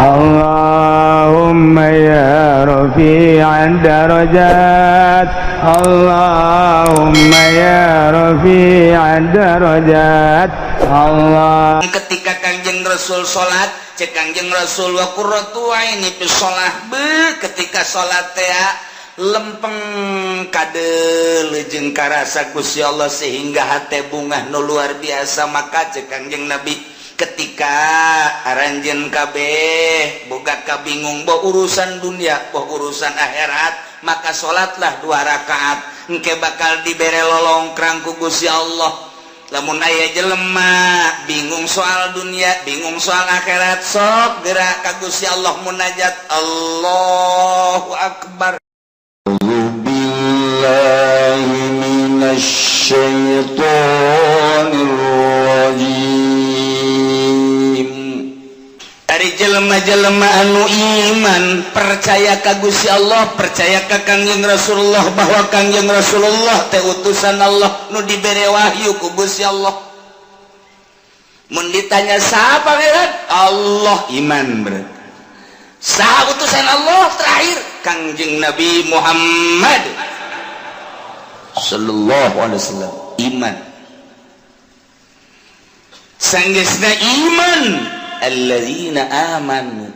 Allahumma ya rafi'ad darajat, Allahumma ya rafi'ad darajat. Allah. Ketika Kangjeng Rasul salat, cek Kangjeng Rasul wa qurratu aini fi shalah, ketika salat teh lempeng kadeleujeng karasa Gusti Allah sehingga hate bungah nu luar biasa. Maka cek Kangjeng Nabi ketika aranjeun kabeh boga kabingung boh urusan dunia boh urusan akhirat, maka salatlah 2 rakaat engke bakal dibere lolongkrang ku Gusti Allah. Lamun aya jelema bingung soal dunia, bingung soal akhirat, sok gerak ka Gusti Allah munajat Allahu Akbar. Billahi minasy syaithanir rajim. Ari jelema-jelema anu iman percaya ka Gusti Allah, percaya ka Kangjeng Rasulullah bahwa Kangjeng Rasulullah teh utusan Allah nu dibere wahyu ku Gusti Allah. Mun ditanya saha pangeran? Allah, iman berarti. Saha utusan Allah terakhir? Kangjeng Nabi Muhammad sallallahu alaihi wasallam, iman. Sanggeusna iman alladzina amanu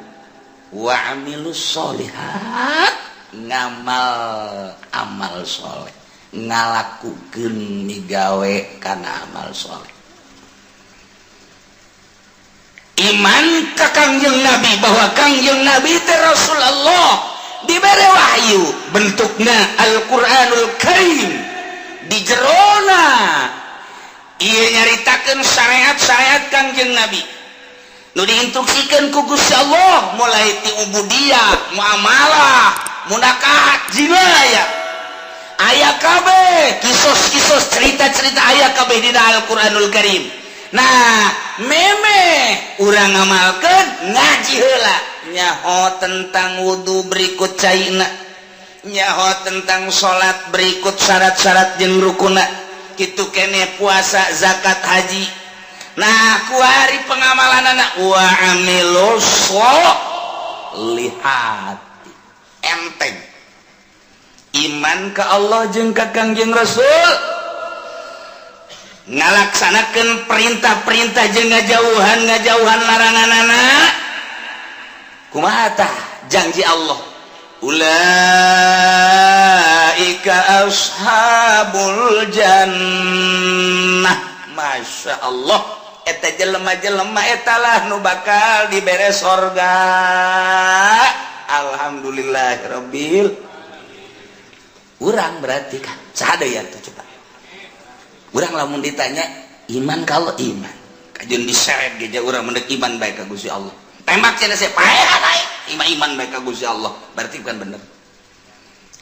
wa amilus sholihat, ngamal amal soleh, ngalakukeun migawe kana amal soleh. Iman ka Kangjeng Nabi bahwa Kangjeng Nabi teh Rasulullah dibere wahyu bentukna Al-Qur'anul Karim, di jerona ieu nyaritakeun syariat-syariat Kangjeng Nabi nu diinstruksikeun ku Gusti Allah, mulai ti ubudiyah, muamalah, munakahat, jinayah, aya kabeh kisos-kisos, cerita-cerita aya kabeh dina Al-Qur'anul Karim. Nah, meme urang ngamalkeun ngaji heula, nyaho tentang wudu berikut caina, nyaho tentang salat berikut syarat-syarat jeung rukunna, kitu kene puasa, zakat, haji. Nah, ku hari pengamalan anak wa amilus sholihat, enteng iman ka Allah jeung ka Kangjeng Rasul, ngalaksanakeun perintah-perintah jeung ngajauhan laranganana. Kumaha tah janji Allah? Ulaika ashabul jannah. Masya Allah, eta jelema-jelema etalah nu bakal dibere sorga. Alhamdulillahirabbil. Urang berarti kan sadaya tuh, coba urang lamun ditanya iman kalau iman kajeun diseret geja urang mendek iman baik ka Gusti Allah, tembak cenah saya paehan ae iman baik ka Gusti Allah, berarti bukan bener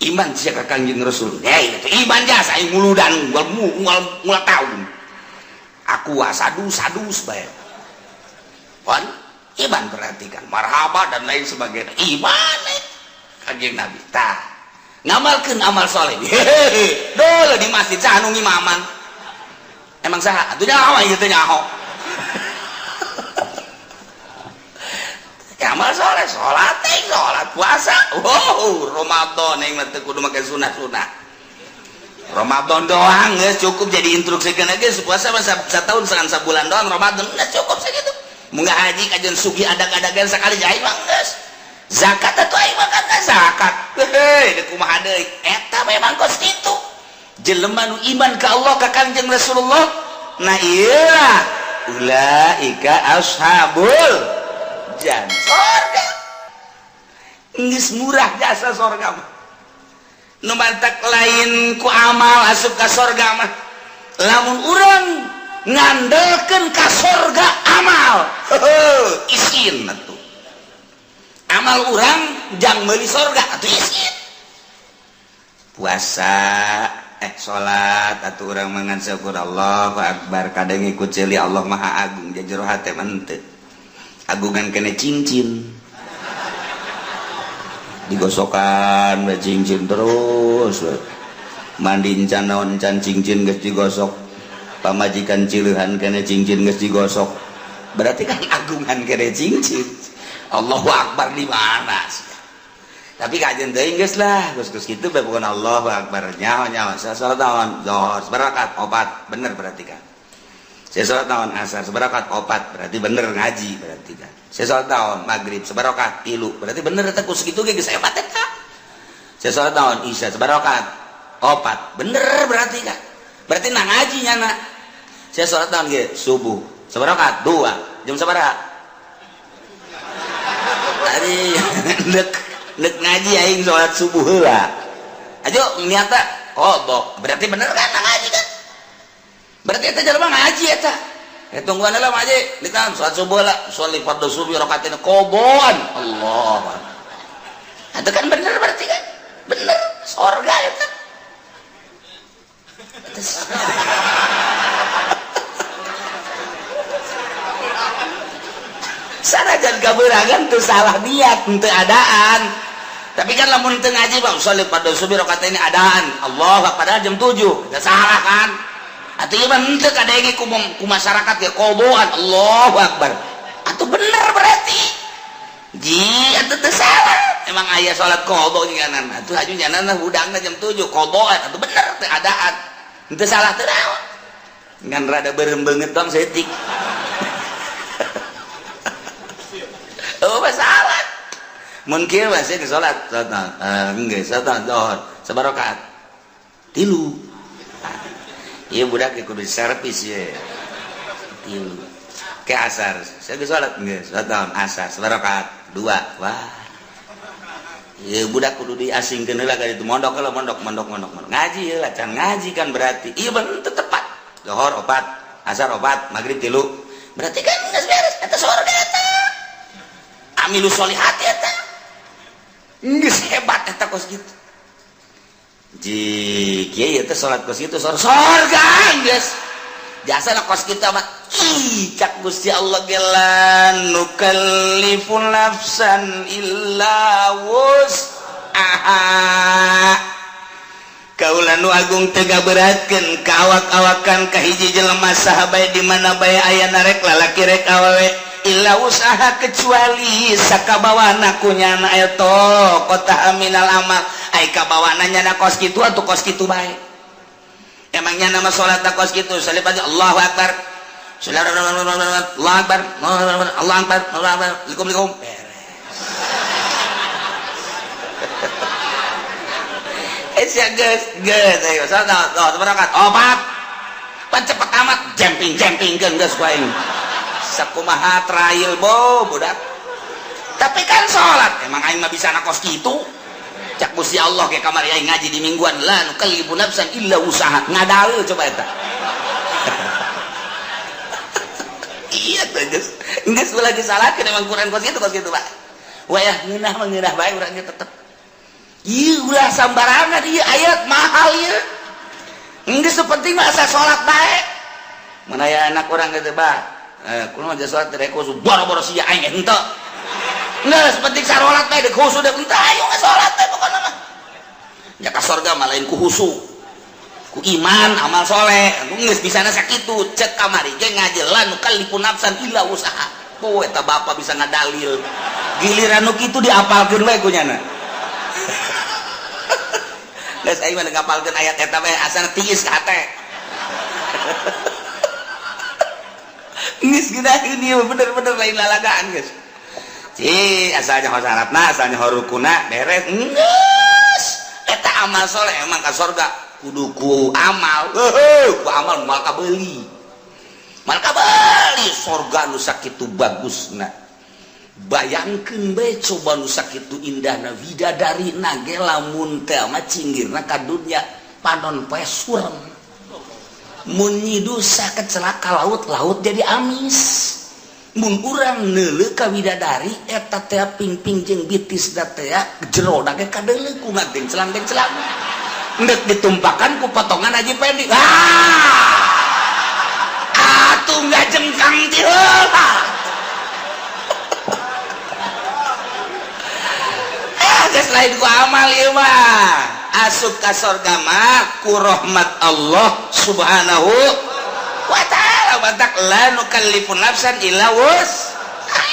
iman sia ka Kangjeng Rasul. Itu iman jasa aing muludan mual tahun aku sadus bae kan iman, berarti kan marhaba dan lain sebagainya iman Kangjeng Nabi. Tah ngamalkeun amal soleh dole di masjid saha nu ngimaman emang saha atuh nyaho ieu teh nyaho amal soleh, salat puasa. Ramadan yang teh kudu make sunah-sunah. Ramadan doang geus cukup jadi instruksikeun geus puasa mah satahun segan sabulan doang, Ramadan geus cukup sakitu. Mun haji kajian sugi adag-adagan sakali jai mah geus. Zakat atuh aing makan zakat. Heuh, kumaha deui? Eta memang kos kitu. Jelema nu iman ka Allah ka Kangjeng Rasulullah. Nah iya, ulaika ashabul jannah. Sorga. Geus murah jasa sorga mah. Nu mantak lain ku amal asup ka sorga mah. Lamun urang ngandelkeun ka sorga amal. Heuh, isin atuh. Amal urang jang meuli sorga atuh isin. Puasa salat atuh urang mangan syukur Allahu Akbar, kadang ikut ceuli Allah Maha Agung jajero hate menteu. Agungan kene cincin. Digosokan we cincin terus. Mandi encan naon encan cincin geus digosok. Pamajikan cileuhan kene cincin geus digosok. Berarti kan agungan kene cincin. Allahu Akbar di mana sih? Tapi kajian teuing geus lah, geus kitu bae bukan Allahu Akbar nyawa salat naon zuhur sabarakat 4 bener berarti kan. Saya salat naon asar sabarakat 4 berarti bener ngaji berarti kan. Saya salat naon maghrib sabarakat 3 berarti bener eta ku sakitu ge geus hebat eta. Saya salat naon isya sabarakat 4 bener berarti kan. Berarti nah ngaji nyana. Saya salat naon ge subuh sabarakat 2 jam sabaraha? Tadi Nek ngaji aing sholat subuh heula. Ajo niata qodho. Berarti bener kan ngaji kan? Berarti eta jelema ngaji eta. Tungguan heula ngaji. Ditahan sholat subuh heula, sholli fardhu subuh rakaatain qodhoan. Allah. Eta kan bener berarti kan? Bener surga eta. Sanajan kabeuragan teu salah niat teu adaan. Tapi kan lamun teu ngaji bang sholli fardhu subuh rakaatain adaan. Allah padahal jam 7. Teu salah kan? Atuh ieu mah henteu kadenge ku masyarakat ge qoboan Allahu Akbar. Atuh bener berarti. Ji atuh teu salah. Emang aya salat qobo nginganan. Atuh aju nyanana hudangna jam 7 qoboan atuh bener teu adaan. Henteu salah teu naon. Ngan rada beureum beungeut dong setik. Oh masalah. Mun kieu masih ke salat geus salat zuhur sabaraha rakaat? 3. Ieu budak kudu servis ye. 3. Ke asar, saya geus salat geus salat asar sabaraha rakaat? 2. Wah. Ieu budak kudu diasingkeun heula ka ditu mondok heula mondok. Ngaji heula can ngaji kan berarti. Ieu bener tepat. Zuhur 4, asar 4, maghrib 3. Berarti kan geus beres eta surga eta. Amilus solihat eta. Geus hebat eta kos kitu. Ji kieu teh salat kos kitu surga geus. Jasana kos kita mah cak Gusti Allah gelan nukallifu nafsan illa wus'aha. Kaula nu agung teu gabeurakeun ka awak-awakan ka hiji jelema saha bae di mana bae aya rek lalaki rek awewe. Illa usaha kecuali sakabawana kunyana eta qota minal amal ai kabawana nyana kos kitu atuh kos kitu bae. Emangnya nama salat kos kitu salih aja Allahu Akbar. Allahu Akbar. Allahu Akbar. Assalamualaikum. Esya geus ayo salat berangkat 4. Pan cepet amat jumping geus ku aing. Sakumaha trial budak. Tapi kan sholat emang aing mah bisa nakos kitu. Cak Gusti Allah ke kamar aing ngaji di mingguan la nukallifu nafsan illa usaha ngadal coba eta. Iya teh geus lagi salahkeun emang Quran kos kitu Pak. Wayah ngeunah bae urang ge tetep. Ieu ulah sambarangan ieu ayat mahal ieu. Geus penting mah asa sholat bae. Mun aya anak urang ge teh Pak. Kunaon aja salat teh ku boro-boro sia aing henteu. Geus penting salat teh deuk khusu deuk henteu ayo salat teh pokona mah. Nya ka surga mah lain ku husu. Ku iman amal soleh. Geus bisana sakitu cek kamari ge ngajelan nukallifu nafsan illa usaha. Poe eta bapak bisa ngadalil. Giliran nu kitu diapalkeun we ku nyana. Geus aing mah ngapalkeun ayat eta we asana tiis ka hate. Geus geunaheun ieu bener-bener lain lalagaan geus. Ci asalnya syaratna asalnya rukuna beres. Geus eta amal soleh emang ka surga kudu ku amal. Ku amal mal kabeuli. Mal kabeuli surga nu sakitu bagusna. Bayangkeun bae coba nu sakitu indahna widadarina ge lamun teh mah cinggirna ka dunya panon poe surem. Mun nyidu saket celaka laut jadi amis. Mun urang neuleuh ka widadari eta teh pingping jeung bitis da teh jero da ge kadeuleuh ku nganteng celang. Endek ditumpakan ku potongan Haji Pendi. Atuh ngajengkang ti heula. Geus lain ku amal ieu mah. Asup ka surga mah ku rahmat Allah Subhanahu wa taala. Batak la nukallifu nafsan illa wus'aha.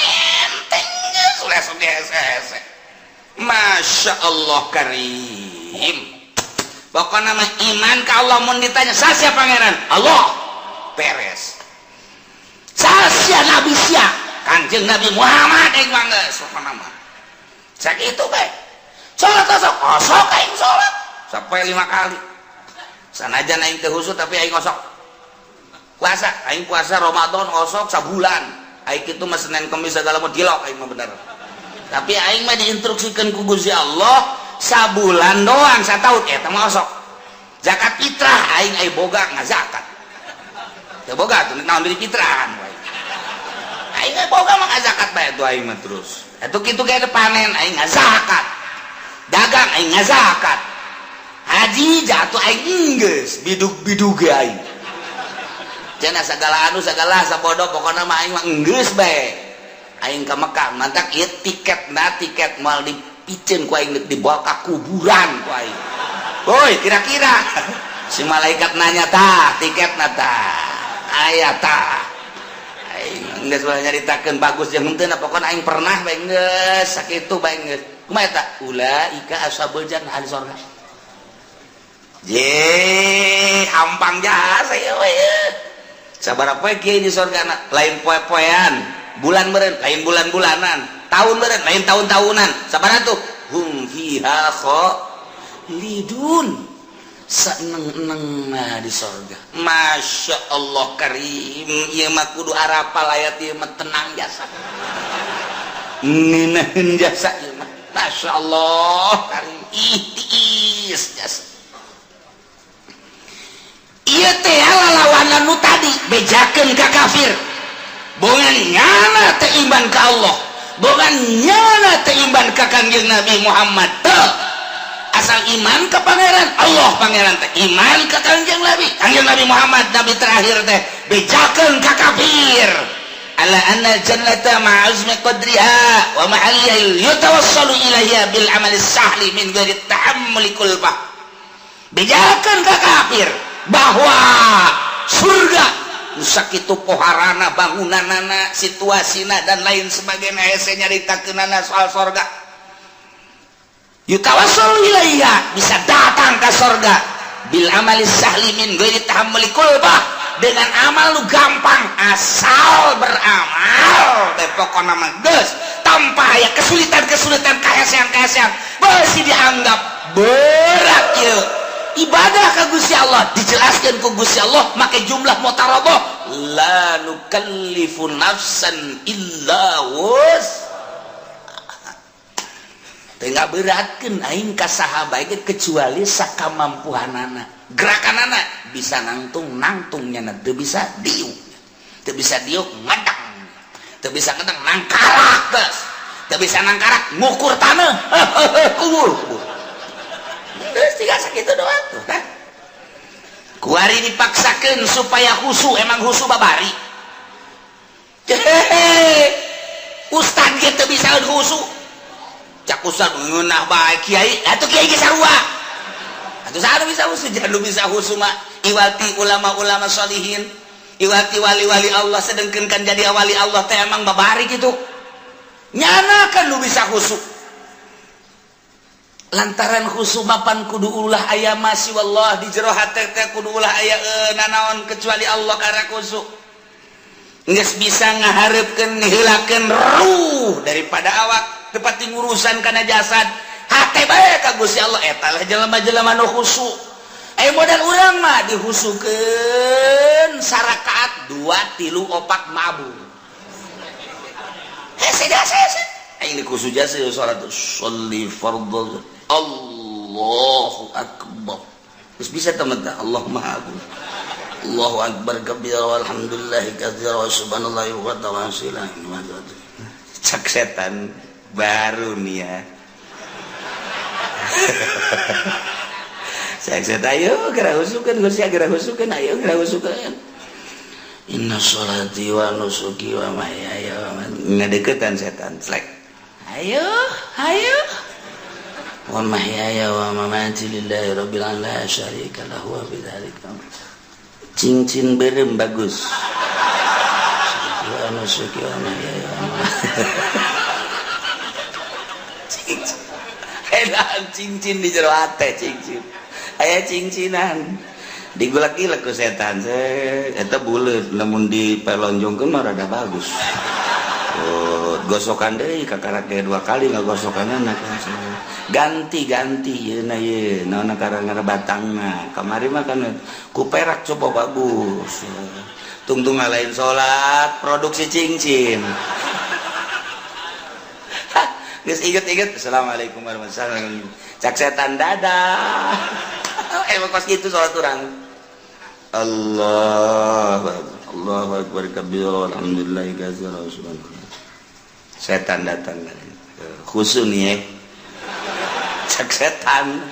Enteng geus stres oge hese-hese. Masya Allah karim. Pokoknya mah iman ka Allah mun ditanya sasia pangeran Allah beres. Sasia nabi sia Kanjeng Nabi Muhammad aing mah geus pokona mah. Sakitu bae. Salat kosok aing salat sampai 5 kali. Sanajan aing teu husu tapi aing kosok. Puasa aing puasa Ramadan kosok sabulan. Aing kitu mah Senin Kamis segala mah dilok aing mah bener. Tapi aing mah diinstruksikeun ku Gusti Allah sabulan doang sataun eta mah kosok. Zakat fitrah aing aya boga ngazakat. Teu boga tuh naon beli fitrahan wae. Aing aya boga mah ngazakat bae tuh aing mah terus. Atuh kitu ge panen aing ngazakat. Dagang aing ngazakat. Haji jatuh aing geus bidug-bidug aing. Cenah sagala anu sagala sabodo pokona mah aing mah geus bae. Aing ka Mekah mantak ieu tiket moal dipiceun ku aing dibawa ka kuburan ku aing. Woi kira-kira si malaikat nanya tah tiketna tah aya tah. Aing geus bae nyaritakeun bagus jeung henteu pokona aing pernah bae geus sakitu bae geus. Kumaha eta? Ulaika ashabul jannah ahli surga. Ye hampang jasa ya we. Sabaraha poe kieu di surgana lain poe-poean, bulan meureun lain bulan-bulanan, tahun meureun lain tahun-tahunan. Sabaraha tuh? Hum fiha khalidun. Saeneng-enengna di surga. Masya Allah karim. Ieu mah kudu arapal ayat ieu mah tenang jasa. Ngeunaheun jasa ieu mah. Masya Allah karim. Ihtiis jasa. Ieu teh lalawanan nu tadi bejakeun ka kafir. Bogan nyana teh iman ka Allah. Bogan nyana teh iman ka Kanjeng Nabi Muhammad. Asal iman ke pangeran Allah pangeran teh iman ka Kanjeng Nabi Muhammad nabi terakhir teh bejakeun ka kafir. Ala anna jannata ma'azmi qadriha wa ma'aliyah yutawassalu ilaiha bil amali sahli min ghairi tahammuli kulbah. Bejakeun ka kafir bahwa surga sakitu poharana bangunanana situasina dan lain sebagainya hese nyaritakeunana soal surga yutawassalu ilaiha bisa datang ke surga bil amali sahli min ghairi tahammuli kulbah dengan amal lu gampang asal beramal pokona mah geus tanpa aya kesulitan kahesean beusi dianggap berat ieu ibadah ka Gusti Allah dijelaskan ku Gusti Allah make jumlah mutarabah la nukallifu nafsan illa wus teu ngaberatkeun aing ka saha bae kecuali sakamampuhanana gerakanana bisa nangtung nya teu bisa diuk ngadang teu bisa ngadang nangkarak geus teu bisa nangkarak ngukur taneuh kubur geus tiga sakitu doang tuh kan kuari dipaksakeun supaya husu emang husu babari ustad ge teu bisa husu cak ustad ngeunah bae kiai atuh kiai ge sarua atuh saha bisa husu jangan bisa husu mah iwati ulama-ulama sholihin iwati wali-wali Allah sedengkeun kan jadi wali Allah teh emang babari gitu nyana kan lu bisa husu lantaran khusu mapan kudu ulah aya masih wallah di jero hate teh kudu ulah aya nanaon kecuali Allah karena khusu geus bisa ngahareupeun niheulakeun ruh daripada awak tepati ngurusan kana jasad hate bae ka Gusti Allah eta lah jelema-jelema nu khusu aya modal urang mah dihusukeun sarakaat 2 3 4 mabur hese jasa ini khusus jasa salat sholli fardhu Allahu akbar terus bisa teman-teman Allah maha agung Allahu akbar kabira walhamdulillahi katsira wa subhanallahi wa ta'ala cak setan baru nih ya cak setan ayo gerak husukeun Gusti gerak husukeun ayo gerak husukeun inna sholati wa nusuki wa mahyaya wa ngadeukeutan setan slek ayo wa mahyaya wa mamati lillahi rabbil alamin la syarika lahu wa bidzalika cincin berem bagus wa nusuki wa mahyaya cincin edan cincin di jero hate cincin aya cincinan digulak-gilak ku setan eta buleut lamun dipelonjongkeun mah rada bagus gosokan deui kakarak ge 2 kali ngagosokanana kan ganti yeuna ye naonna karangana batangna kamari mah kan ku perak coba bagus tungtung ngalahin salat produksi cincin geus inget-inget assalamualaikum warahmatullahi wabarakatuh cak setan dadah emang kos gitu salat urang Allahu akbar kabira alhamdulillah katsira subhanallah setan datang khusus nih cak setan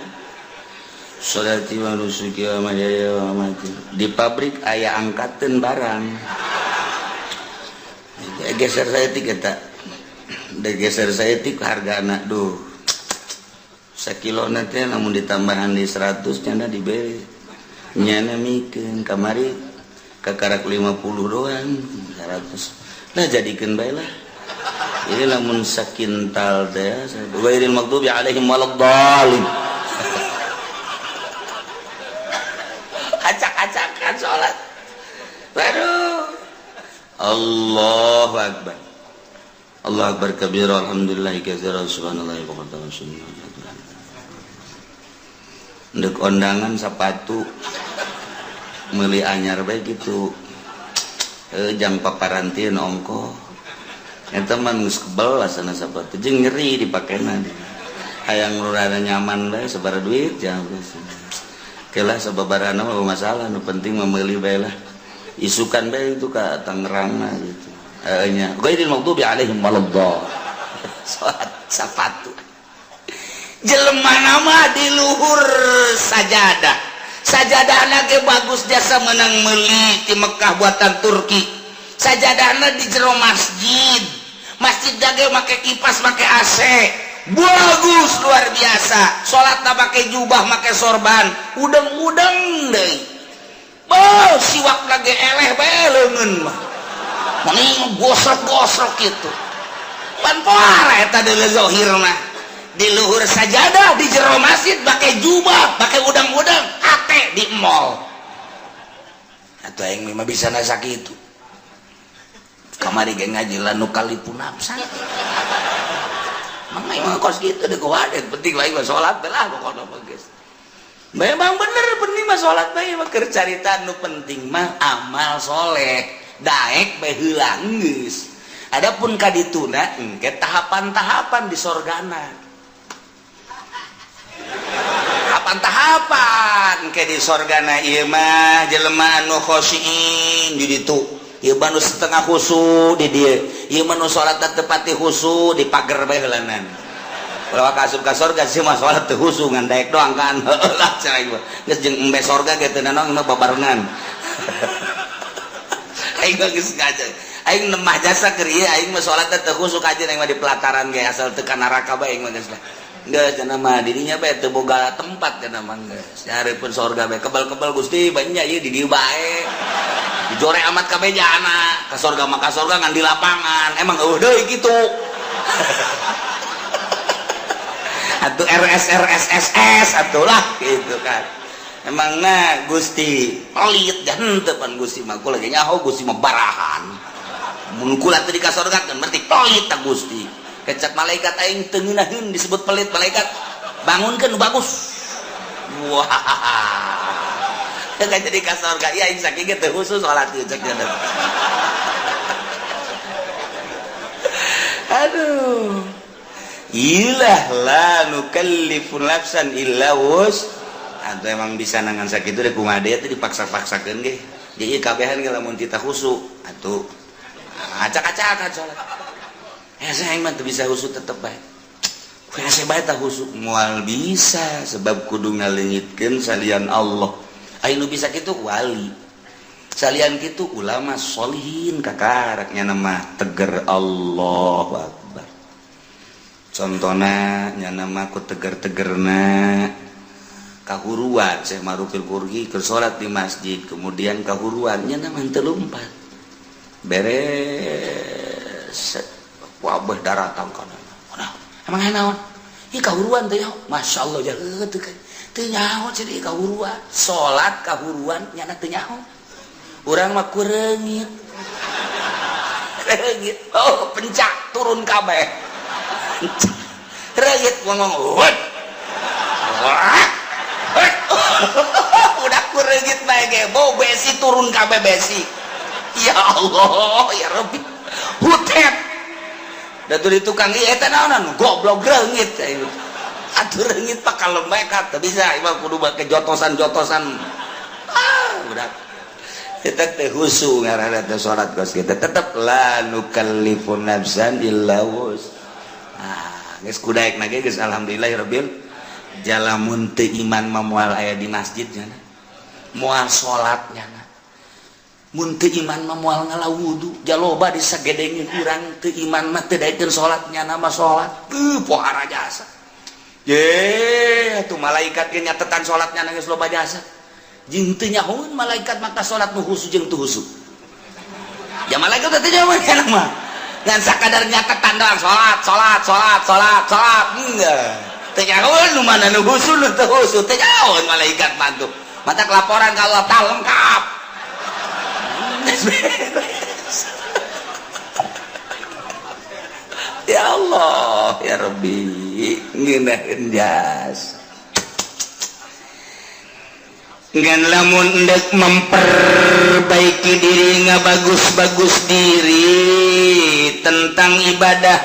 sholati wa nusuki wa mahyaya wa mamati di pabrik aya angkateun barang geser saeutik eta geser saeutik hargana duh sakilona teh namun ditambahan di 100 nya diberi nyana mikeun kamari kakarak 50 doang 100 nah jadikeun bae lah ini lamun sakintal teh ghairil maghdubi alaihim waladdallin acak-acakan salat baru Allahu akbar Allahu akbar kabira alhamdulillah katsira subhanallah wa bihamdihi ndek ondangan sepatu meuli anyar bae gitu jang paparantieun ongko eta mah geus kebel asana sepatu jeung nyeri dipakena hayang rada nyaman bae sabaraha duit jang kelah sababarana mah masalah nu penting mah meuli bae lah isukan bae itu ka Tangerangna gitu nya ghairil maghdubi alaihim waladdallin salat sepatu jelema nama di luhur sajadahna ge bagus jasa menang meuli di Mekah buatan Turki sajadahna di jero masjid dage make kipas make AC bagus luar biasa salatna make jubah make sorban udeng-udeng deui siwak lagi eleh bae leungeun mah mending gosok-gosok kitu pan poara eta deuleu zahir mah di luhur sajadah di jero masjid pakai jubah pakai udang-udang ate di mall atau yang mah bisa nasa gitu kamari ge ngaji lanu kalipun absan mang mah kos gitu deh kuade penting lain mah salat lah pokona mah geus memang bener penting mah salat bae mah keur carita nu penting mah amal soleh daek bae heulang geus adapun kadituna engke tahapan-tahapan di sorgana tahapan ke di sorgana ieu mah jelema anu khosyiin di ditu ieu mah nu setengah khusu di dieu ieu mah nu salat teu pati khusu di pager bae heulanan ulah kasup ka sorga sih mah salat teu khusu ngan daek doang kan heulah cenah ieu geus jeung embe sorga ge teu nanaon mah babarengan aing geus ngajak aing nemah jasa keur ieu aing mah salat teu khusu kajen aing mah di pelataran ge asal teu ka neraka bae aing mah geus geus cenah mah dirinya bae teu boga tempat cenah mah geus nyareupkeun sorga bae kebal-kebal Gusti banyak ieu di dieu bae dijore amat ka bejana ka sorga mah ka sorga ngan di lapangan emang eueuh deui kitu atuh RSRSSS atuh lah gitu kan emangna Gusti pelit dan henteu pan Gusti mah kula ge nyaho Gusti mah barahan mun kula teu di ka sorga kan berarti pelit ta Gusti kecap malaikat aing teu ngeunaheun disebut pelit malaikat bangunkeun bagus wah teu jadi ka sorga ieu aing saking teu khusus salat ieu cek ada aduh ilah la nukallifu nafsan illa wus atuh emang bisa nangan sakitu deh kumaha deui teh dipaksa-paksakeun ge jadi kabehan ge lamun tita khusu atuh acak-acakan salat saya mah bisa husuk tetep baik saya baik tak husuk mual bisa sebab kudu ngalengitkeun salian Allah anu bisa kitu wali salian kitu ulama sholihin kakaraknya nama teger Allah akbar contohna nya nama ku teger-tegerna kahuruan Syekh Marufil Qurhi keur salat di masjid kemudian kahuruan nya nama teu lumpat beres wabah daratan kana. Emang naon? kahuruan teh Masya Allah jalan teu nyaho jadi kahuruan salat kahuruan nyana teu nyaho urang mah kureungit reungit pencak turun kabeh reungit ngomong udah kureungit bae ge bau besi turun kabeh besi ya Allah ya Rabbi hutet da tuh di tukang ieu eta naonan goblok reungit atuh reungit pak kalembek teu bisa imah kudu make jotosan-jotosan udah eta teh husu ngaranna teh salat kos kita tetep la nukallifu nafsan illa wus geus kudaekna ge geus alhamdulillahirabbil jalamun teu iman mah moal aya di masjid nya moal salat nya mun teu iman mah moal ngalawudu jaloba disagedengin urang teu iman mah teu daekeun salatnya nama salat pohara jasa ye atuh malaikat ge nyatetan salatnya geus loba jasa jeung teu nyahoeun malaikat maka salat nu husu jeung teu husu ya malaikat teh nyahoeun kana mah ngan sakadar nyatetan doang salat teu nyahoeun nu mana nu husu nu teu husu teu nyahoeun malaikat bantu mata laporan ka Allah tah lengkap ya Allah ya Rabbi ngeunaheun jas ngan lamun endek memperbaiki diri ngabagus-bagus diri tentang ibadah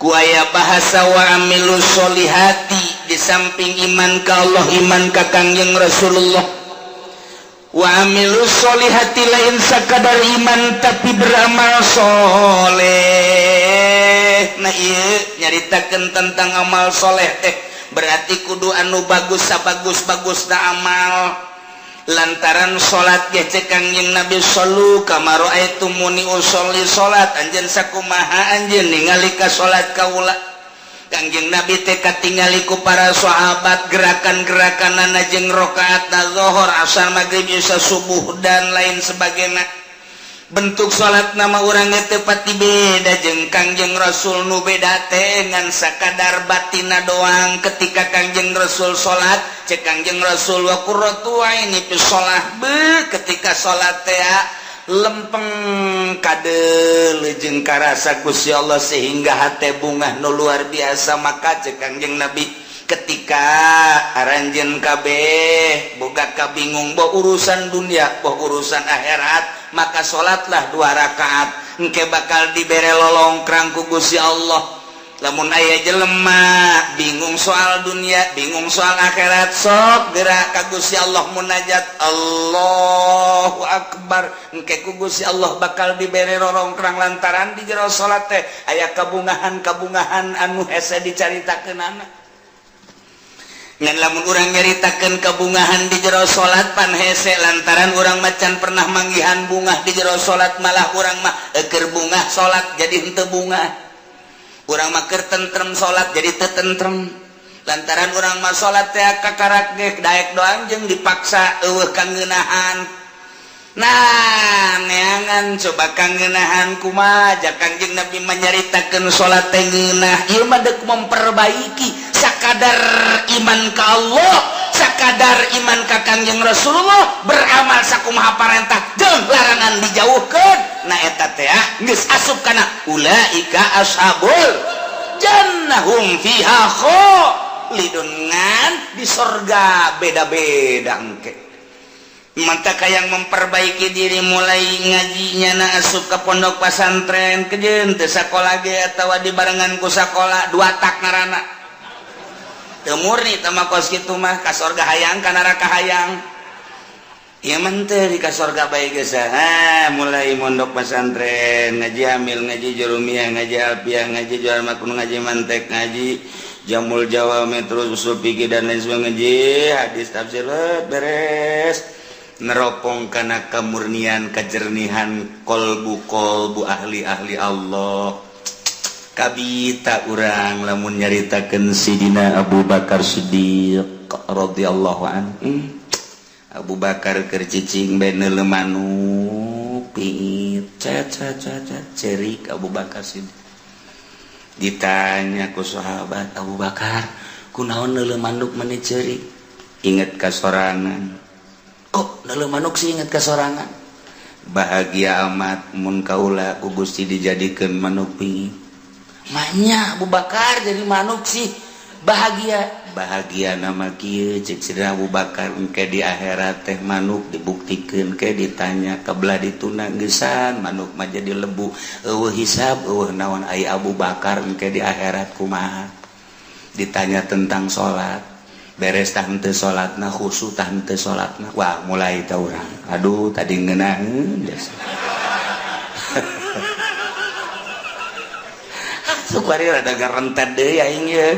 ku aya bahasa wa amilus solihati di samping iman ka Allah iman ka Kangjeng Rasulullah wa amilus solihati lain sakadar iman tapi beramal soleh nah ieu nyaritakeun tentang amal soleh teh berarti kudu anu bagus sabagus-bagusna amal lantaran salat ge cek Kangjeng Nabi sallu kama raaitumuni usolli salat anjeun sakumaha anjeun ningali ka salat kaula Kangjeng Nabi teh katingali ku para sahabat gerakan-gerakanana jeung rakaatna zuhur, asar, maghrib, isya, subuh dan lain sebagainya. Bentuk salat nama urang teh pati beda jeung Kangjeng Rasul nu beda teh ngan sakadar batina doang ketika Kangjeng Rasul salat cek Kangjeng Rasul wa qurratu aini fi shalah ketika salat teh lempeng kadel jeung karasa Gusti Allah sehingga hate bungah nu luar biasa maka cek Kangjeng Nabi ketika aranjeun kabeh boga kabingung boh urusan dunia boh urusan akhirat maka salatlah 2 rakaat engke bakal dibere lolongkrang ku Gusti Allah. Lamun aya jelema bingung soal dunia bingung soal akhirat sok gerak ka Gusti Allah munajat Allahu Akbar engke ku Gusti Allah bakal dibere lolongkrang lantaran di jero salat teh aya kabungahan anu hese dicaritakeunana. Ngan lamun urang nyaritakeun kabungahan di jero salat pan hese lantaran urang macan pernah manggihan bungah di jero salat malah urang mah keur bungah salat jadi henteu bungah. Urang mah keur tentrem salat jadi teu tentrem. Lantaran urang mah salat teh kakarak ge daek doang jeung dipaksa eueuh kangeunahan. Nah, neangan coba kangeunahan kumaha jak Kangjeng Nabi menyaritakeun salat teh ngeunah ieu mah deuk memperbaiki sakadar iman ka Allah, sakadar iman ka Kangjeng Rasulullah, beramal sakumaha parentah jeung larangan dijauhkeun. Nah eta teh geus asup kana ulaika ashabul jannah hum fiha khalidun ngan di surga beda-beda engke. Mata kayang memperbaiki diri mulai ngajinya na asup ke pondok pesantren kejeun teu sakola ge atawa dibarengan ku sakola 2 tak ngaranna teu murni teh mah kos kitu mah ka surga hayang ka neraka hayang ieu mah teu di ka surga bae geus mulai pondok pesantren ngaji hamil ngaji jurumiyah ngaji alfiah ngaji jual makun ngaji mantek ngaji jamul jawami terus usul fikih dan lain sebagainya ngaji hadis tafsir beres neropong kana kemurnian kejernihan kolbu ahli Allah kabita urang lamun nyaritakeun Sidina Abu Bakar Siddiq radhiyallahu anhu. Abu Bakar keur cicing bae neuleuh manuk pit cerik Abu Bakar Siddiq Ditanya ku sahabat Abu Bakar, kunaon neuleuh manuk meni ceurik? Inget kasorangan. Kok neuleuh manuk sih inget kasorangan? Bahagia amat mun kaula ku Gusti dijadikeun manuk pingi. Manya Abu Bakar jadi manuk sih bahagia nama kieu cek Sina Abu Bakar engke di akhirat teh manuk dibuktikan ke ditanya kebelah dituna gesan manuk mah jadi lebu eueuh hisab eueuh naon ai Abu Bakar engke di akhirat kumaha ditanya tentang salat beres tah henteu salatna khusyuk tah henteu salatna wah mulai tah urang aduh tadi ngeunaheun sukari rada garentet deui aing ye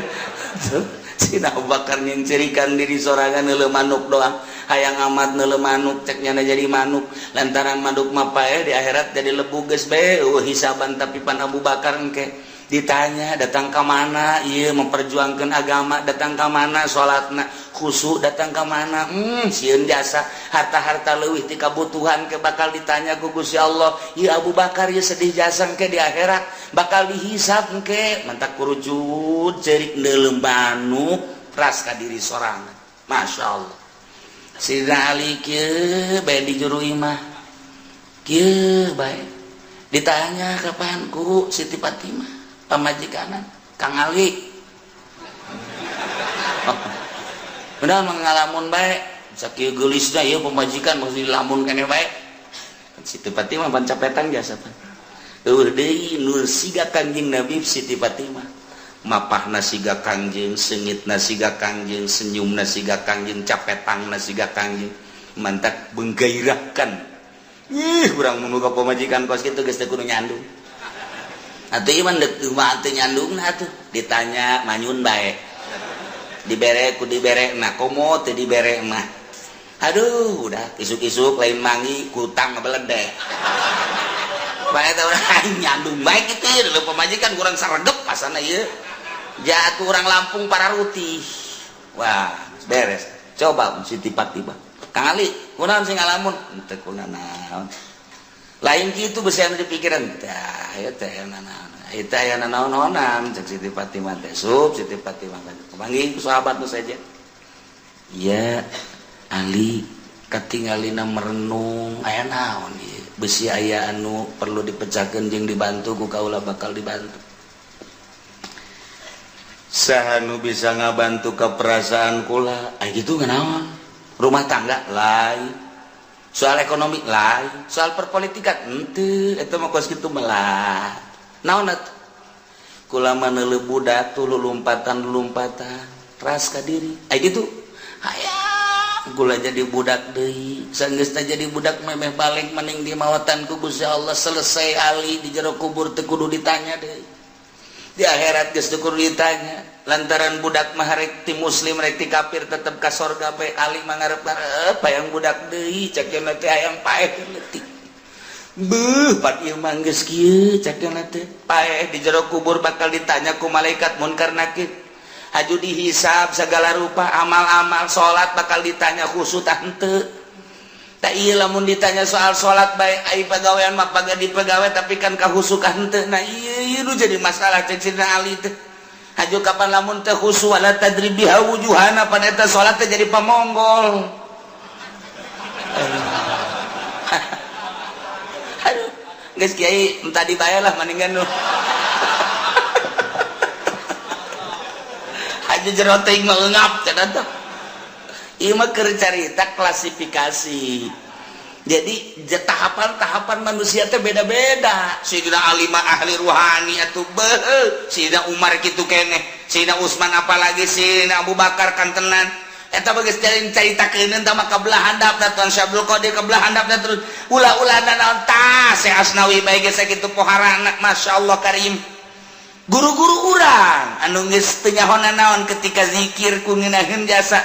Sina Abu Bakar yang cerikan diri sorangan neuleuh manuk doang hayang amat neuleuh manuk cek nyana jadi manuk lantaran manuk mah pae di akhirat jadi lebu geus bae hisaban tapi pan Abu Bakar engke ditanya datang ka mana ieu memperjuangkeun agama datang ka mana salatna khusyuk datang ka mana sieun jasa harta-harta leuwih ti kabutuhan ke bakal ditanya ku Gusti Allah ieu Abu Bakar ieu sedih jasa engke di akhirat bakal dihisab engke mantak kurucut ceurik neuleuh manuk ras ka diri sorangan masyaallah Sidina Ali kieu bae di juru imah kieu bae ditanya kapan ku Siti Fatimah pamajikanan Kang Ali benar mengalamun baik sakieu geulisna ieu pamajikan mesti lamun keneh bae Siti Fatimah pancapetan jasa pan eueuh deui nu siga Kangjeng Nabi Siti Fatimah mapahna siga Kangjeng seungitna siga Kangjeng senyumna siga Kangjeng capetangna siga Kangjeng mantak menggairahkan urang mun boga pamajikan kos kitu geus teu kudu nyandung atuh iman deuk mah teu nyandungna atuh ditanya manyun bae dibere ku diberekna komo teu dibere mah aduh udah isuk-isuk lain mangi kutang beledek bae teh urang nyandung bae kitu leuh pamajikan kurang saregep pasana ieu ja atuh urang Lampung Pararuti wah beres coba Siti Fatimah Kang Ali kunaon sing ngalamun teu kunaon lain gitu bisa anu dipikiran tah ya teh naon eta aya naon-naonan cek Siti Fatimah teh Siti Fatimah panggil sahabat nu saja iya Ali katingalina merenung aya naon ieu besi aya anu perlu dipecahkeun jeung dibantu ku kaula bakal dibantu saha nu bisa ngabantu ka perasaan kula aya kitu nganaon rumah tangga lain soal ekonomi lain soal perpolitikan henteu eta mah kos kitu melah naon atuh kula mah neuleuh budak tuh lumpatan ras ka diri aya kitu hayang kula jadi budak deui saenggeus teh jadi budak memeh balik mending dimawatan ku Gusti Allah selesai Ali di jero kubur teu kudu ditanya deui di akhirat geus teu kudu ditanya lantaran budak mah rek ti muslim rek ti kafir tetep ka sorga bae Ali mah ngarep-ngarep hayang budak deui cek cenah teh hayang paeh leutik beuh pat ieu mah geus kieu cek cenah teh paeh di jero kubur bakal ditanya ku malaikat munkar nakir haju dihisab segala rupa amal-amal salat bakal ditanya khusyuk tah henteu tah ieu lamun ditanya soal salat bae ai pagawean mah pagadi pagawe tapi kan khusyuk henteu nah ieu nu jadi masalah cek Sidina Ali teh haju kapan lamun teh khusyuk wala tadribiha wujuhana pan eta salat teh jadi pamonggol aduh geus kiai entah dibayar lah mendingan nu haju jero teuing mah eungap cenah teh ieu mah keur carita klasifikasi jadi tahapan-tahapan manusia teh beda-beda Sayyidina Ali mah ahli ruhani atuh beuh Sayyidina Umar kitu keneh Sayyidina Utsman apalagi Sayyidina Abu Bakar kan tenan eta geus caritakeun tah mah kabelah handapna Tuan Syabdul Qadir kabelah handapna terus ulah-ulahna naon tah Syekh Asnawi bae geus sakitu poharana masyaallah karim guru-guru urang anu geus teu nyahoan naon ketika zikir ku ngeunaheun jasa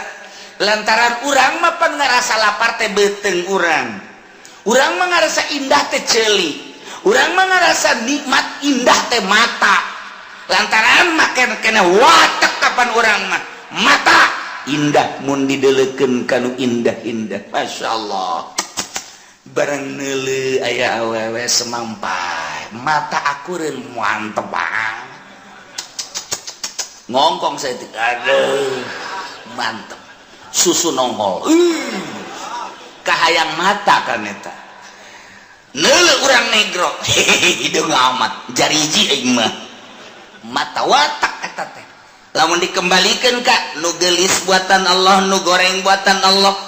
lantaran urang mah pan ngarasa lapar teh beuteung urang mah ngarasa indah teh ceuli urang mah ngarasa nikmat indah teh mata lantaran make kena watek kapan urang mah mata indah mun dideuleukeun kanu indah-indah masyaallah barang neuleuh aya awewe semampai mata akureun mantep banget ngongkong saya teh aduh mantep susu nongol kahayang mata kan eta neuleuh urang negro hidung amat jariji aing mah mata watak eta teh lamun dikembalikan ka nu geulis buatan Allah nu goreng buatan Allah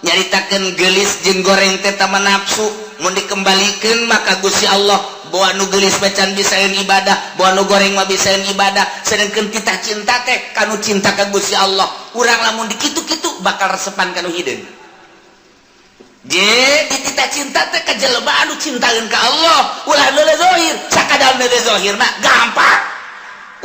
nyaritakeun geulis jeung goreng teh tama nafsu mun dikembalikan maka Gusti Allah bahwa nu geulis bacan bisaeun ibadah bahwa nu goreng mah bisaeun ibadah sedangkeun titah cinta teh kanu cinta ka Gusti Allah urang lamun dikitu-kitu bakal resepan kanu hideung je di titah cinta teh ka jelema anu cintaeun ka Allah ulah leuleuh zahir sakadar leuleuh zahirna gampang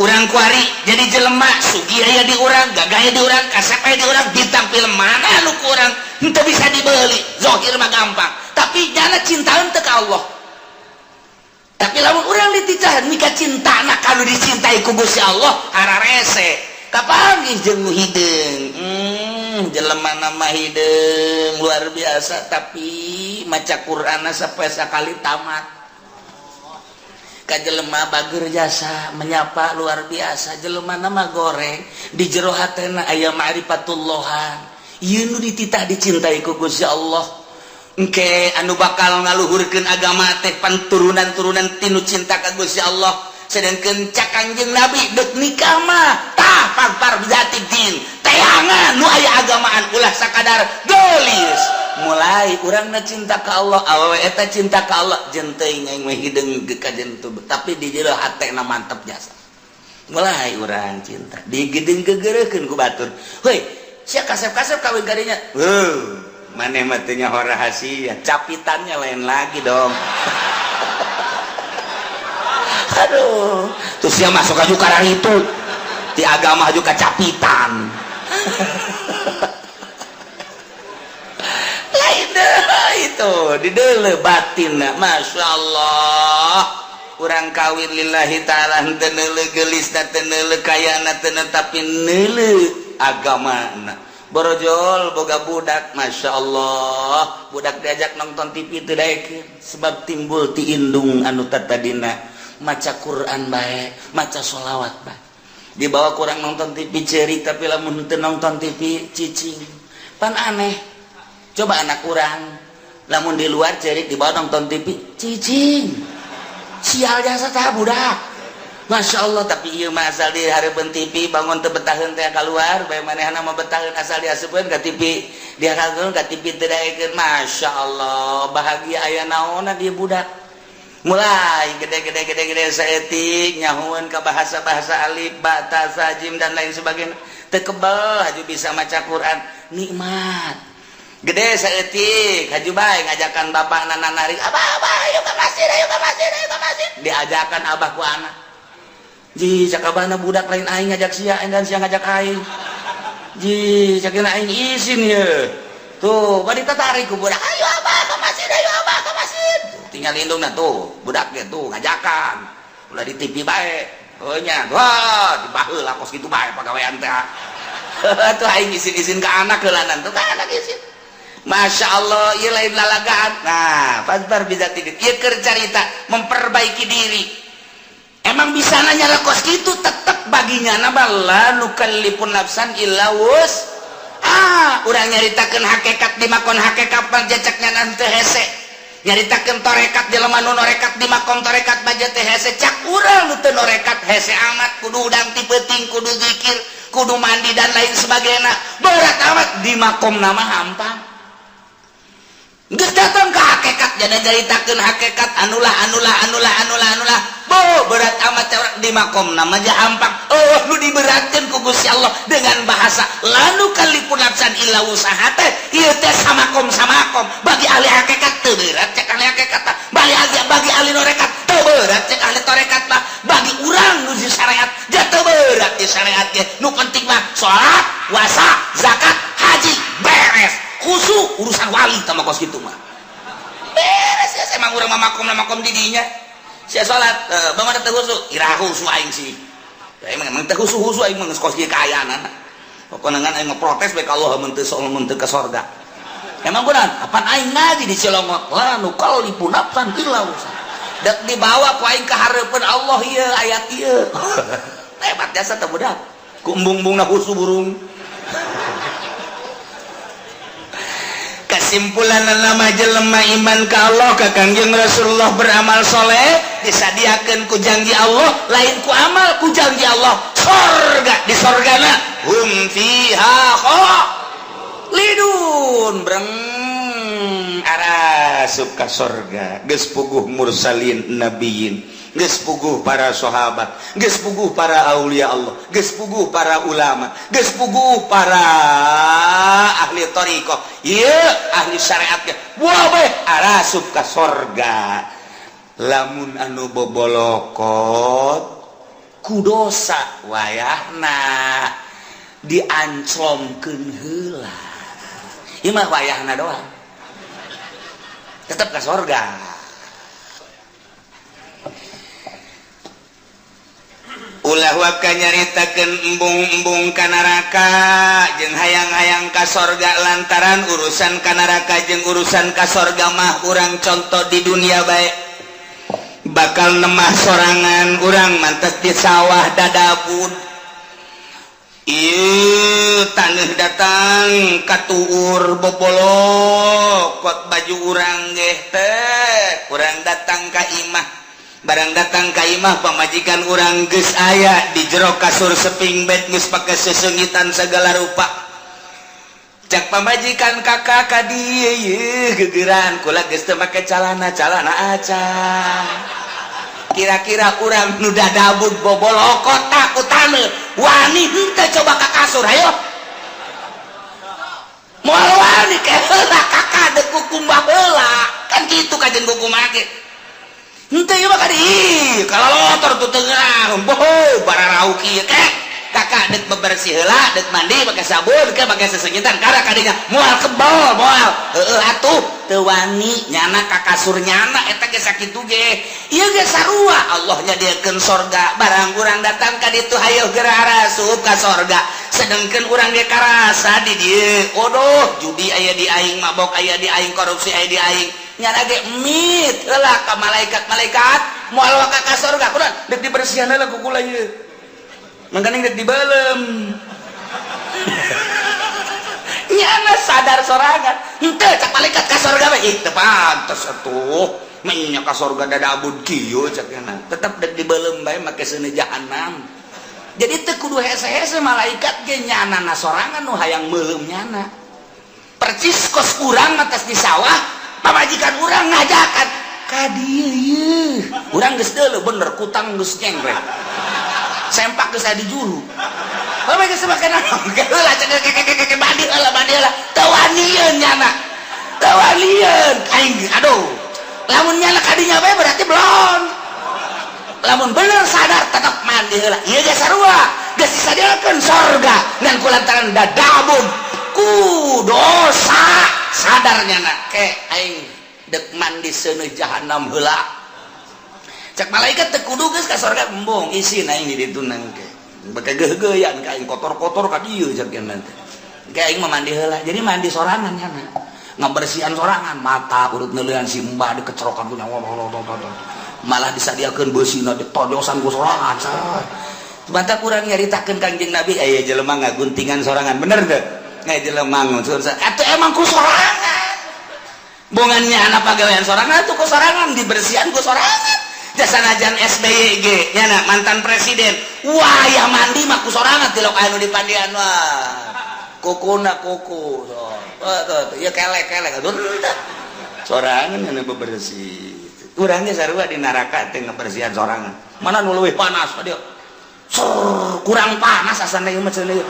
urang kuari jadi jelema sugi aya di urang gagah aya di urang kasep aya di urang bintang film mana anu ku urang henteu bisa dibeli zahir mah gampang tapi nyana cintaeun teh ka Allah tapi lamun urang dititah mika cintana kalau dicintai ku Gusti Allah hararese kapanggih jeung nu hideung jelema nama hideung luar biasa tapi maca Qur'anna sapoe sakali tamat ka jelema bager jasa menyapa luar biasa jelema nama goreng di jero hatena aya ma'rifatullohan ieu nu dititah dicintai ku Gusti Allah engke anu bakal ngaluhurkeun agama teh panturunan-turunan tinu cinta ka Gusti Allah sedangkeun cak Kanjeng Nabi deuk nikah mah tah pagpar bijati din teangan nu aya agamaan ulah sakadar geulis mulai urangna cinta ka Allah awewe eta cinta ka Allah jeung teuing aing mah hideung ka jentu tapi di jero hatena mantep jasa mulai urang cinta digedeng gegereukeun ku batur heuy sia kasep-kasep kawin kadinya maneh mah teu nyaho rahasia capitannya lain lagi dong aduh terus sia masuk aju ka itu di agama aju ka capitan itu dideuleuh batinna Masya Allah urang kawin lillahi ta'ala teu neuleuh geulisna teu neuleuh kayana teu tapi neuleuh agamana borojol boga budak Masya Allah budak diajak nonton TV teu daekeun sebab timbul ti indung anu tadina maca Quran bae maca sholawat bae dibawa kurang nonton TV ceuri tapi lamun teu nonton TV cicing pan aneh coba anak kurang lamun di luar cerik di bawah nonton TV cicing sial jasa tah budak Masya Allah tapi ieu mah asal di hareupeun TV bangun teu betaheun teh keluar bae manehna mah betaheun asal diasupkeun ka TV dia kageun ka TV teu daekeun Masya Allah bahagia aya naonna dia budak mulai gede saeutik nyahueun ka bahasa-bahasa alif ba ta sa jim dan lain sebagainya teu kebal aju bisa maca Quran nikmat gede saeutik haju bae ngajakan bapak nanari abah ayo ke masjid diajakan abah ku anak ji sakabana budak lain aing ngajak sia dan sia ngajak aing ji sakina aing izin ye tuh bari tertarik ku budak ayo abah ke masjid tinggal indungna tuh budak ge tuh ngajakan ulah di TV bae heuh nya wah dibaheula kos kitu bae pagawean teh tuh aing izin-izin ka anak heulanan tuh ka anak izin Masya Allah, iya lain lalagaan. Nah, pasbar bisa tidur. Iya kercarita memperbaiki diri. Emang bisa nanya lekos gitu, tetap baginya nabala nukallifun nafsan illa wus. Urang nyaritakeun hakikat di makon hakikat panjacaknya nanti hese. Nyaritakeun torekat jelema nu norekat di makom torekat baja teh hese. Cak urang nu teu norekat hese amat kudu udang ti peuting, kudu zikir, kudu mandi dan lain sebagainya. Berat amat di makom nama hampang. Geus datang ke hakikat jadi jaritakeun hakikat anulah bo berat amat orang di makom nama aja hampang lu diberatkeun ku Gusti Allah dengan bahasa lanu kalipun nafsan illa usahate ieu teh samakom bagi ahli hakikat teu berat cek ahli hakikat bagi ahli norekat teu berat cek ahli torekat mah bagi urang nu di syariat dia teu berat di syariat ge nu penting mah salat puasa zakat haji beres khusus urusan wali sama kos gitu mah beres ya emang urang makom didinya sia salat bagaimana teh khusus irahu su aing sih emang teh khusus aing mah kos kieu kaayana pokona ngan aing protes bae ka Allah mun teu ka surga emang benar apaan aing ngaji di Cilongok la nu qallipu nafsan illa usa dak dibawa ku aing ka hareupeun Allah ieu ayat ieu hebat jasa teh budak ku embung-embungna husu burung. Kesimpulan nama jelema iman ka Allah ka Kangjeng Rasulullah beramal soleh disadiakeun ku janji Allah lain ku amal ku janji Allah sorga di sorgana hum fiha khalidun breng arasup ka sorga geus puguh mursalin nabiyin geus puguh para sahabat geus puguh para aulia Allah geus puguh para ulama geus puguh para ahli thariqah ieu ahli syariat ge wabeh arasup ka sorga lamun anu bobolokot ku dosa wayahna dianclomkeun heula ieu mah wayahna doang tetep ka sorga. Ulah waka nyaritakeun embung-embung ka neraka jeung hayang-hayang ka sorga lantaran urusan ka neraka jeung urusan ka sorga mah urang contoh di dunia bae bakal nemah sorangan urang mantes di sawah dadabud ieu taneuh datang katuur bobolokot baju urang ge teh urang datang ka imah barang datang ka imah pamajikan urang geus aya di jero kasur seping bed geus pake sesengitan segala rupa cak pamajikan kakak ka dieu yeuh geugeran kula geus teu make calana acan kira-kira urang nu dadabud bobolokot takutane wani henteu coba ka kasur hayo moal wani ke heula kakak deuk kukum baheula kan kitu kajen kukum make henteu ieu mah kadi kalau motor tuh tengah boho bararau kieu kek kakak deuk bebersih heula deuk mandi pakai sabun ke pakai sesengitan kara kadinya moal kebol moal heueuh atuh teu wani nyana ka kasur nyana eta ge sakitu ge ieu ge sarua Allah nyadiekeun sorga barang urang datang ka ditu hayu geura arasup ka sorga sedengkeun urang ge karasa di dieu odoh judi aya di aing mabok aya di aing korupsi aya di aing nyana ge mit heula ka malaikat moal waka ka sorga kunaon deuk dibersihan heula ku kula ieu mangkana deuk dibeulem nyana sadar sorangan henteu cak malaikat ka sorga mah ih teu pantes atuh nya ka sorga dadabud kieu cak cenah tetep deuk dibeulem bae make seuneu jahanam jadi teu kudu hese-hese malaikat ge nyanana sorangan nu hayang meulem nyana percis kos urang atas di sawah pamajikan urang ngajakan ka dieu yeuh urang geus deuleu bener kutang geus cengkrek sempak geus aya di juru pamai geus make naon heula cek mandi heula teu wanieun nyana teu wanieun aing aduh lamun nyana kadinya bae berarti belum lamun bener sadar tetep mandi heula ieu ge sarua geus disadiakeun sorga ngan kulantaran dadabun ku dosa sadarnya nak ke aing dek mandi seuneu jahanam heula cek malaikat teu kudu geus ka sorga embung isin aing di ditu nangke bake geuh-geuyan ka aing kotor-kotor ka dieu cek nanti ke aing mah mandi heula jadi mandi sorangan nya ngabersihan sorangan mata urut neuleuhan si mbah dikecerokan ku nyawa malah disadiakeun beusina ditodosan ku sorangan mata kurang nyaritakeun Kangjeng Nabi aya jelema ngaguntingan sorangan bener teu ngai jelema ngunsur atuh emang ku sorangan bongannya anak pagawean sorangan atuh ku sorangan dibersihan ku sorangan jasanajan SBY ge nya mantan presiden wah ya mandi mah ku sorangan tilok anu di pandian wah kukuna kuku tuh ya kelek aduh sorangan anu bebersih urang ge sarua di neraka teh ngabersihan sorangan mana nu leuwih panas dia kurang panas asana ieu mah cenah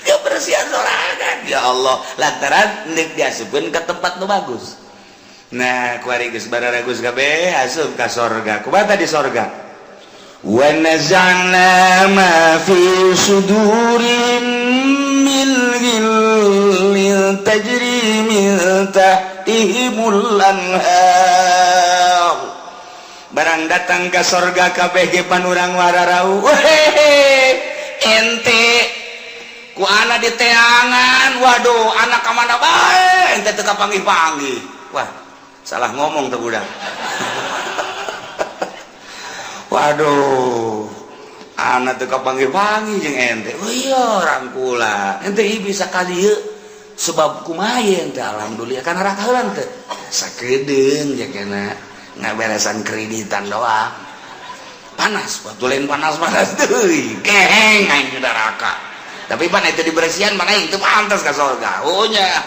kebersihan sorangan ya Allah lantaran nek diasupkeun ke tempat nu bagus nah kuari geus bararagus kabeh asup ka sorga kumaha di sorga wa nazana ma fi sudurin min ghillin tajri min tahtihimul anhar barang datang ka sorga kabeh ge panurang wararau ente ku anak di teangan waduh anak kemana bae ente teu kapanggih-panggih wah salah ngomong tuh budak waduh mana teu kapanggih-panggih jeung ente. Oh iya rangkula. Ente bisa kali ieu sebab kumaha ente alhamdulillah kana neraka heulang teu. Sakedeung jakena ngaberesan kreditan doang. Panas, batu lain panas-panas teuing. Keheng aing di neraka. Tapi pan itu dibersihan mana itu pantas ka surga. Oh nya,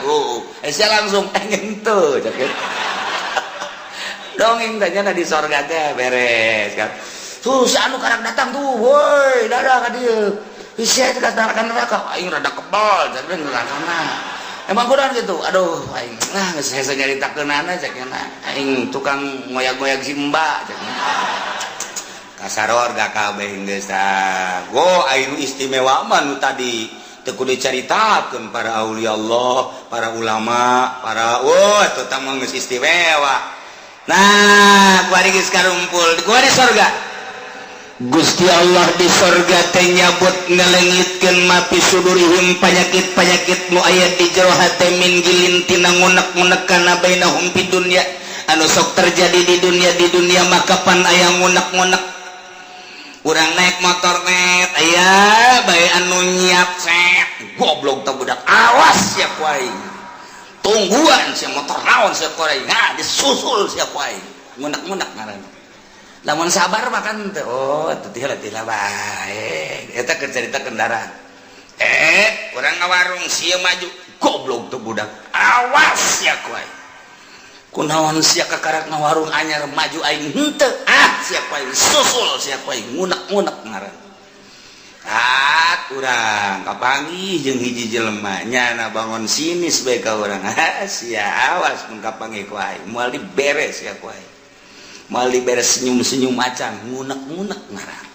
sia langsung pengen teu jaket. Dongeng tanya di surga teh beres kan. Tuh si anu karak datang tuh, woi, dadah ka dieu. Sia teh ka neraka, aing rada kebal, jadi nerakana. Emang kurang gitu. Aduh, aing geus hese nyaritakeunana cekna. Aing tukang ngoyak-ngoyak simba cekna. Kasarorga kabeh geus tah. Go aing istimewa mah nu tadi teu kudu dicaritakeun para aulia Allah, para ulama, para eta tah mah geus istimewa. Nah, kuari geus karumpul, kuari surga. Gusti Allah di surga teh nyabut ngelengitkeun ma fi sudurihim panyakit-panyakit nu aya di jero hate min gilin tina ngunek-ngunek kana bainahum fid dunya anu sok terjadi di dunia mah kapan aya ngunek-ngunek. Urang naik motor net aya bae anu nyiap set goblok teh budak awas sia ku aing tungguan sia motor naon sia ku aing nah disusul sia ku aing ngunek-ngunek ngaranna lamun sabar makan teh oh teu tila bae eta keur carita kendaraan urang ngawarung sia maju goblok teh budak awas sia ku aing kunaon sia kakarak ngawarung anyar maju aing henteu sia ku aing susul sia ku aing ngunek-ngunek ngaran urang kapanggih jeung hiji jelema nyana bangun sinis bae ka urang sia awas mun kapanggih ku aing moal diberes sia ku aing moal diberes senyum-senyum macan ngunek-ngunek ngaran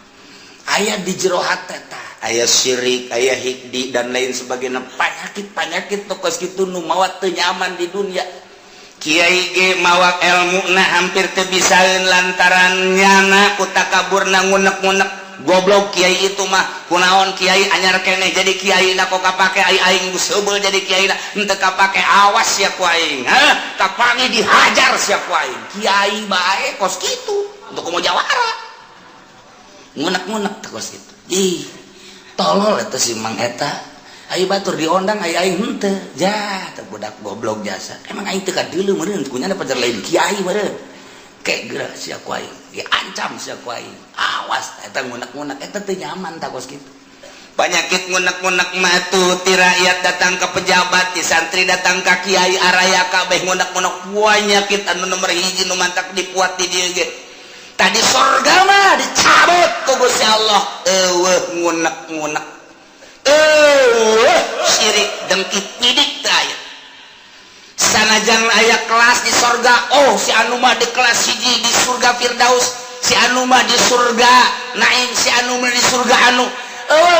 aya di jero hate tah aya syirik aya hikdi dan lain sebagainya penyakit tokos kitu nu mawa teu nyaman di dunia. Kiai ge mawak ilmuna hampir teu bisaeun lantaran nyana ku takaburna ngunek-ngunek goblok kiai itu mah kunaon kiai anyar keneh jadi kiai na kok kapake aing geus heubeul jadi kiai na henteu kapake awas sia ku aing kapangi dihajar sia ku aing kiai bae kos kitu untuk mau jawara ngunek-ngunek teh kos kitu ih tolol eta si mang eta ayo batur diondang aing henteu jah teh budak goblok jasa emang aing teu kadeuleu meureun kunya pajar lain kiai meureun kek geura sia ku aing diancam sia ku aing awas eta ngunek-ngunek eta teu nyaman tah kos kitu penyakit ngunek-ngunek mah tuh ti rakyat datang ke pejabat ti santri datang ka kiai araya kabeh ngunek-ngunek penyakit anu nomor hiji nu mantak dipuat di dieu ge tadi surga mah dicabut ku Gusti Allah eueuh ngunek-ngunek syirik dengki pidik teh aya sanajan aya kelas di surga oh si anu mah di kelas hiji di surga Firdaus si anu mah di surga Naim si anu mah di surga anu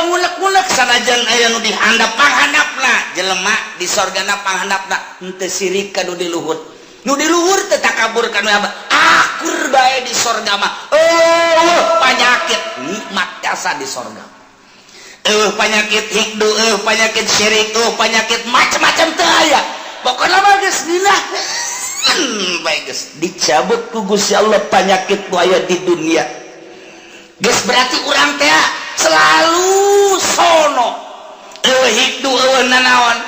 ngunek-ngunek sanajan aya nu di handap panghandapna jelema di surgana panghandapna henteu sirik ka nu di luhur teh takabur ka nu akur bae di surga mah penyakit nikmat jasa di surga penyakit hikdu penyakit syirik penyakit macam-macam teu aya pokona mah geus ninah bae geus dicabut ku Gusti Allah penyakit nu aya di dunia geus berarti urang teh selalu sono hikdu nanaon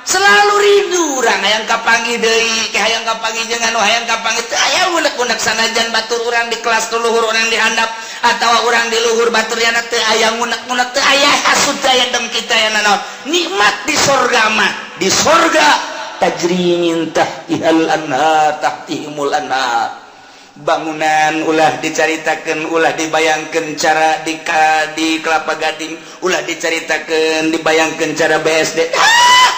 selalu rindu urang hayang kapanggih deui ke hayang kapanggih jeung anu hayang kapanggih teu aya unek-unek sanajan batur urang di kelas tu luhur urang di handap atawa urang di luhur batur yana teu aya unek-unek teu aya hasud aya dengki teh nanaon nikmat di surga mah di surga tajri min tahtihal anhar tahtihimul anhar bangunan ulah dicaritakeun ulah dibayangkeun cara di Kelapa Gading ulah dicaritakeun dibayangkeun cara BSD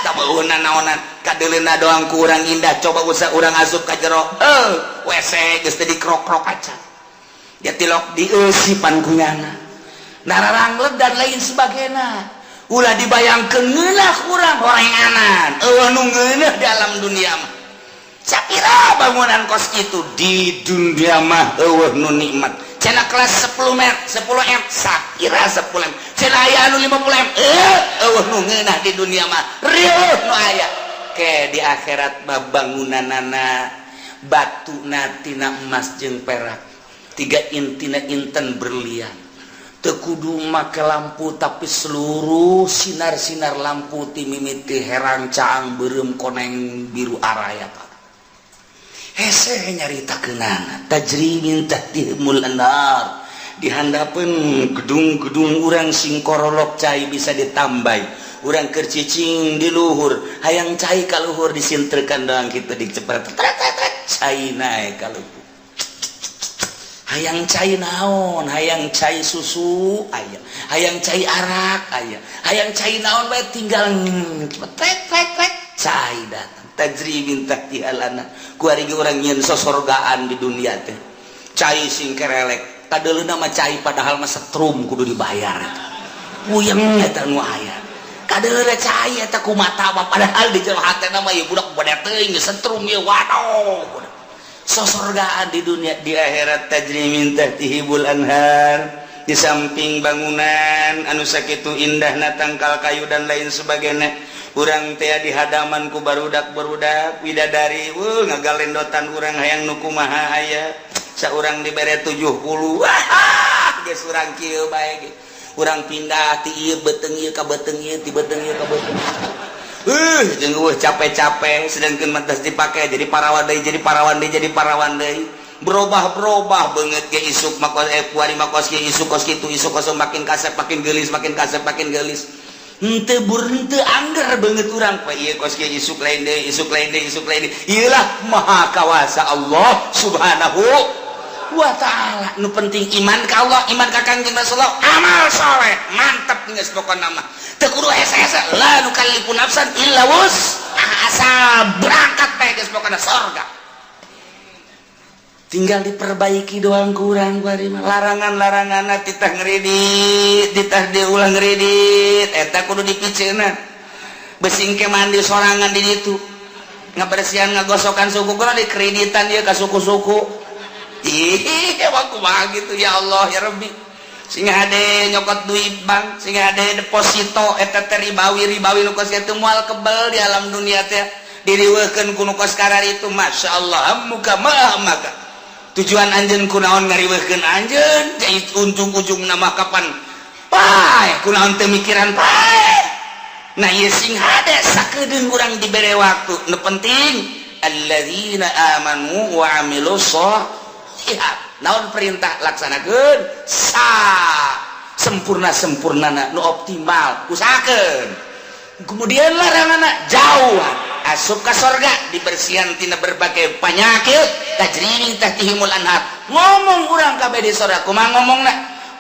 tak beueuna naonan kadeuleuna doang ku urang indah coba usah urang asup ka jero WC geus teh dikrok-krok acan ya tilok dieusipan kunyana nararanglet dan lain sebagainya ulah dibayangkeun ngeunah urang horenganan nu ngeunah dalam dunia mah sapira bangunan kos itu di dunia mah nu nikmat cenah kelas 10 M sapira 10 M cenah aya anu 50 M nu ngeunah di dunia mah rieuh nu aya ke di akhirat mah bangunanana batuna tina emas jeung perak 3 intina inten berlian kudu make lampu tapi seluruh sinar-sinar lampu ti mimiti herang caang beureum koneng biru araya hese nyarita keunana tajri min tahtihimul anhar di handapeun gedung-gedung urang sing korolok cai bisa ditambai urang keur cicing di luhur hayang cai ka luhur disintrekan doang kitu dicepret cai nae ka luhur hayang cai naon hayang cai susu aya hayang cai arak aya hayang cai naon bae tinggal tek cai datang tajri min tahtihal anhar ku ari ge urang nyeun sosorgaan di dunia teh cai sing kerelek kadeuleuna mah cai padahal mah setrum kudu dibayar puyeng eta nu aya kadeuleuna cai eta ku mata mah padahal di jero hatena mah ieu budak bade teuing setrum ieu waduh sosorgaan di dunia di akhirat tajri min tahtihibul anhar di samping bangunan anu sakitu indahna tangkal kayu dan lain sebagainya urang teh di hadaman ku barudak-barudak widadari ngagalendotan urang hayang nu kumaha aya saurang dibere 70 geus urang kieu bae ge urang pindah ti ieu beteung ieu ka beteung ieu ti beteung ieu ka beteung jeung capek-capek sedangkeun mantas dipake jadi parawan deui berubah beungeut ge isuk makos kuari makos ge isuk kos kitu isuk kos makin kasep makin geulis henteu angger beungeut urang pa ieu kos ge isuk lain deui ieulah maha kawasa Allah subhanahu wa ta'ala nu penting iman ka Allah iman ka Kangjeng Rasulullah amal saleh mantep geus pokona mah teu kudu hese-hese la nukallifu nafsan illa asal berangkat teh geus pokona surga tinggal diperbaiki doang kurang bari mah larangan-laranganna titah ngredit titah diulang ngredit eta kudu dipiceuna besing ke mandi sorangan di ditu ngabersihan ngagosokan suku kudu dikreditan ieu ka suku-suku emang kumaha gitu ya Allah ya Rabbi sing hade nyokot duit bank sing hade deposito eta teh ribawi nu kos kitu moal kebel di alam dunia teh diriweukeun ku nu kos karar itu masyaallah muka maka tujuan anjeun kunaon ngariweukeun anjeun jadi ujung-ujung nama kapan pae kunaon teu mikiran pae nah ieu sing hade sakedeung urang dibere waktu nu penting alladzina amanu wa amilus naon perintah laksanakeun sempurnana nu optimal usahakeun kemudian laranganna jauhan asup ka surga dibersihan tina berbagai penyakit tajri tahtihimul anhar ngomong urang kabeh di surga kumaha ngomongna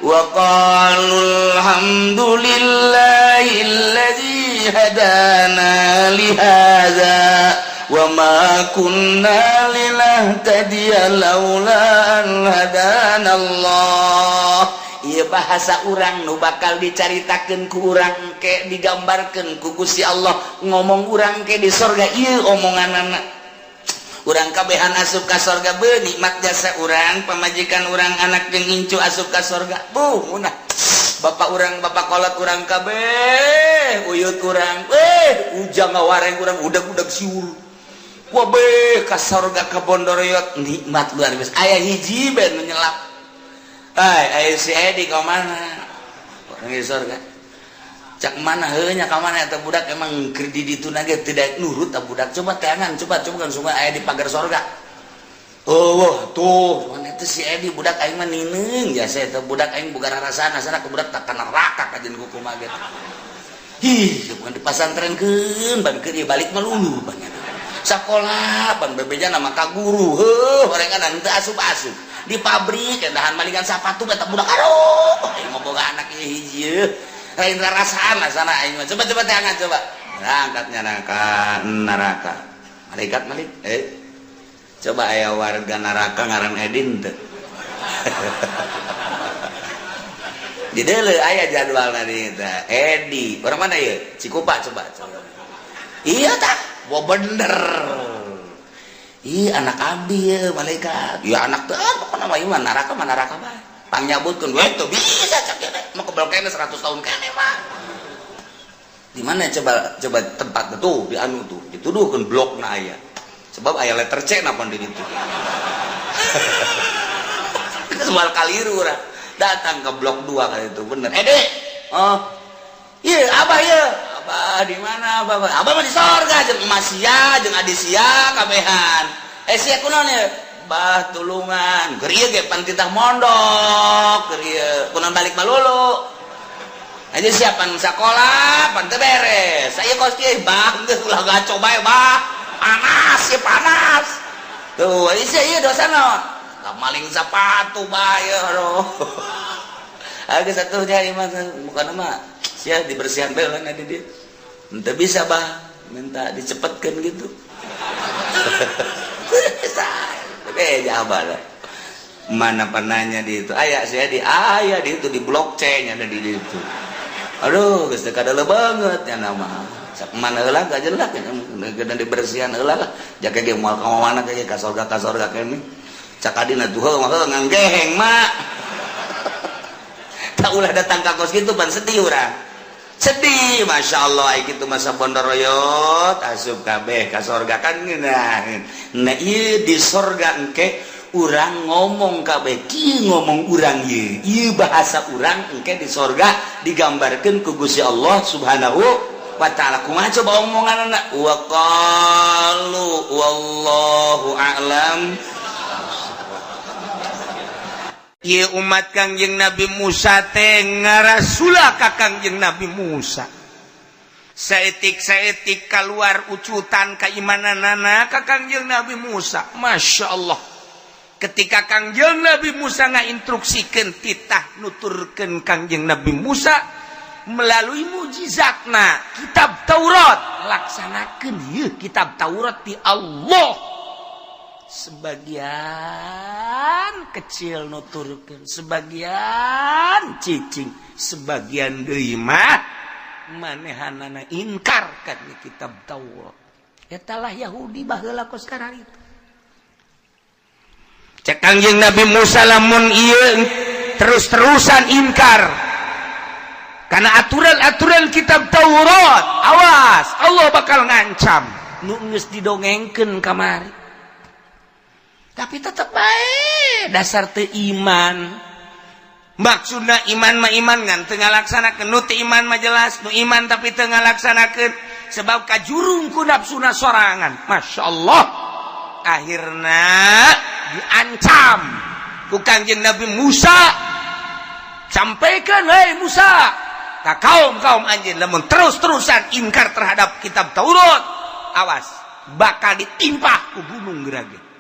wa qalul hamdulillahilladzi hadana li hadza wa ma kunna linahtadiya laula an hadanallah ieu bahasa urang nu bakal dicaritakeun ku urang ke digambarkeun ku Gusti Allah ngomong urang ke di surga ieu omonganna urang kabehan asup ka surga beul nikmat jasa urang pamajikan urang anak jeung incu asup ka surga munah bapak urang bapak kolot urang kabeh uyut urang ujang ngawareng urang udag-udag siul wabeh ka surga ka Bondoroyot nikmat luar biasa aya hiji ben menyelap aya si Edi ka mana orang di surga cak mana heunya ka mana eta budak emang keur di ditu na ge tidak nurut ta budak coba teangan coba kan sungai aya di pagar surga tuh mana teh si Edi budak aing mah nineung ya saya teh budak aing boga rarasaan asana ka budak tak kana neraka ka jeung kumaha ge bukan di pasantrenkeun ban keur ieu balik mah luluh banyak sekolah ban bebeja nama ka guru horengan teu asup-asup di pabrik endahan malingan sapatu eta budak aduh aing mah boga anak ieu hiji lain rarasaan asana aing mah coba teangan coba berangkatnya neraka malaikat coba aya warga neraka ngaran Edin teu di deuleu aya jadwalna di eta Edi urang mana ieu Cikupa coba iya tak wah bener anak abdi ya malaikat ya anak teh pokoknya mah iman neraka bae pangyabutkeun we teu bisa cak kene mah kebal kene 100 tahun kene mah di mana coba tempat tuh di anu tuh dituduhkeun blokna aya sebab aya letter C napa di ditu soal kaliru urang datang ke blok 2 kali itu bener. Dek, oh iya abah ya, abah di mana abah mah di sorga jeung emas sia jeung adi sia kabehan. Sia kunaon ya bah tulungan keur ieu ge pan titah mondok keur ieu kunaon balik malulu aja siapan sekolah pan teu beres saya kos kieu bah geus ulah gaco bae bah panas ya panas tuh ieu dosana maling sepatu bae aduh geus atuh jadi mah bukan mah sia dibersihan bae lah di dia henteu bisa bah minta dicepetkeun gitu jawaban mana pananya di itu ayah saya di itu di blok C nya ada di itu aduh geus teu kadele banget nya nama sak mana heula ka jelas dan dibersihan heula lah jaka ge moal ka mana ge ka sorga kene cak adina tuh mah nganggeheng mak tak ulah datang ka kos kitu pan sedih urang sedih masya Allah gitu masa bondoroyot asup kabeh ka sorga kan ngeunaheun nah ieu di sorga engke urang ngomong kabeh kieu ngomong urang ieu bahasa urang engke di sorga digambarkeun ku Gusti Allah Subhanahu wa taala kumaha coba omonganna wa qalu wallahu a'lam. Ieu umat Kangjeng Nabi Musa teh ngarasula ka Kangjeng Nabi Musa. Saetik keluar ucutan keimananana ka Kangjeng Nabi Musa. Masya Allah. Ketika Kangjeng Nabi Musa ngainstruksikeun titah nuturkeun Kangjeng Nabi Musa melalui mujizatna kitab Taurat, laksanakeun ieu kitab Taurat di Allah. Sebagian kecil nuturkeun, sebagian cicing, sebagian deui mah manehanana ingkar ka kitab Taurat. Eta lah Yahudi baheula kos kararitu. Cek Kangjeng Nabi Musa lamun ieu terus-terusan ingkar karena aturan-aturan kitab Taurat, awas Allah bakal ngancam nu geus didongengkeun kamari. Tapi tetap baik dasar teu iman. Maksudna iman mah iman ngan teu ngalaksanakeun, nu teu iman mah jelas nu iman tapi teu ngalaksanakeun sebab kajurung ku nafsuna sorangan. Masya Allah akhirna diancam ku Kangjeng Nabi Musa, sampaikan hei Musa ka kaum anjeun lamun terus-terusan ingkar terhadap kitab Taurat, awas bakal ditimpa ku gunung Gerage.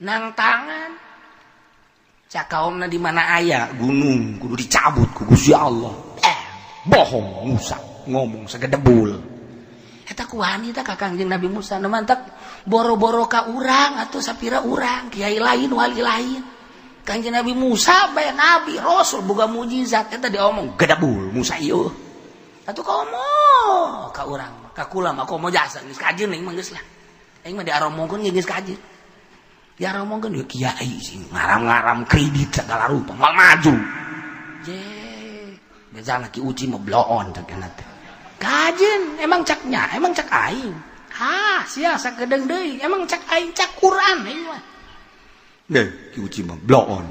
Nang tangan cak kaumna di mana aya gunung kudu dicabut ku Gusti Allah. Bohong Musa ngomong sagedebul. Eta ku wanita ka Kangjeng Nabi Musa nu mantak boro-boro ka urang atuh sapira urang kiai lain wali lain. Kangjeng Nabi Musa bae nabi rasul boga mujizat eta diomong gedebul Musa ieu. Atuh komo ka urang ka kula mah komo jasa geus kajeun aing mah geus lah. Aing mah diaromongkeun geus kajeun. Ya ngomongkeun yeuh kiai sih ngaram-ngaram kredit segala rupa mal maju. Bezana ki uci mah bloon teh kana teh. Kajeun emang caknya, emang cak aing. Sia sakedeung deui, emang cak aing cak Quran aing mah. Deh ki uci mah bloon.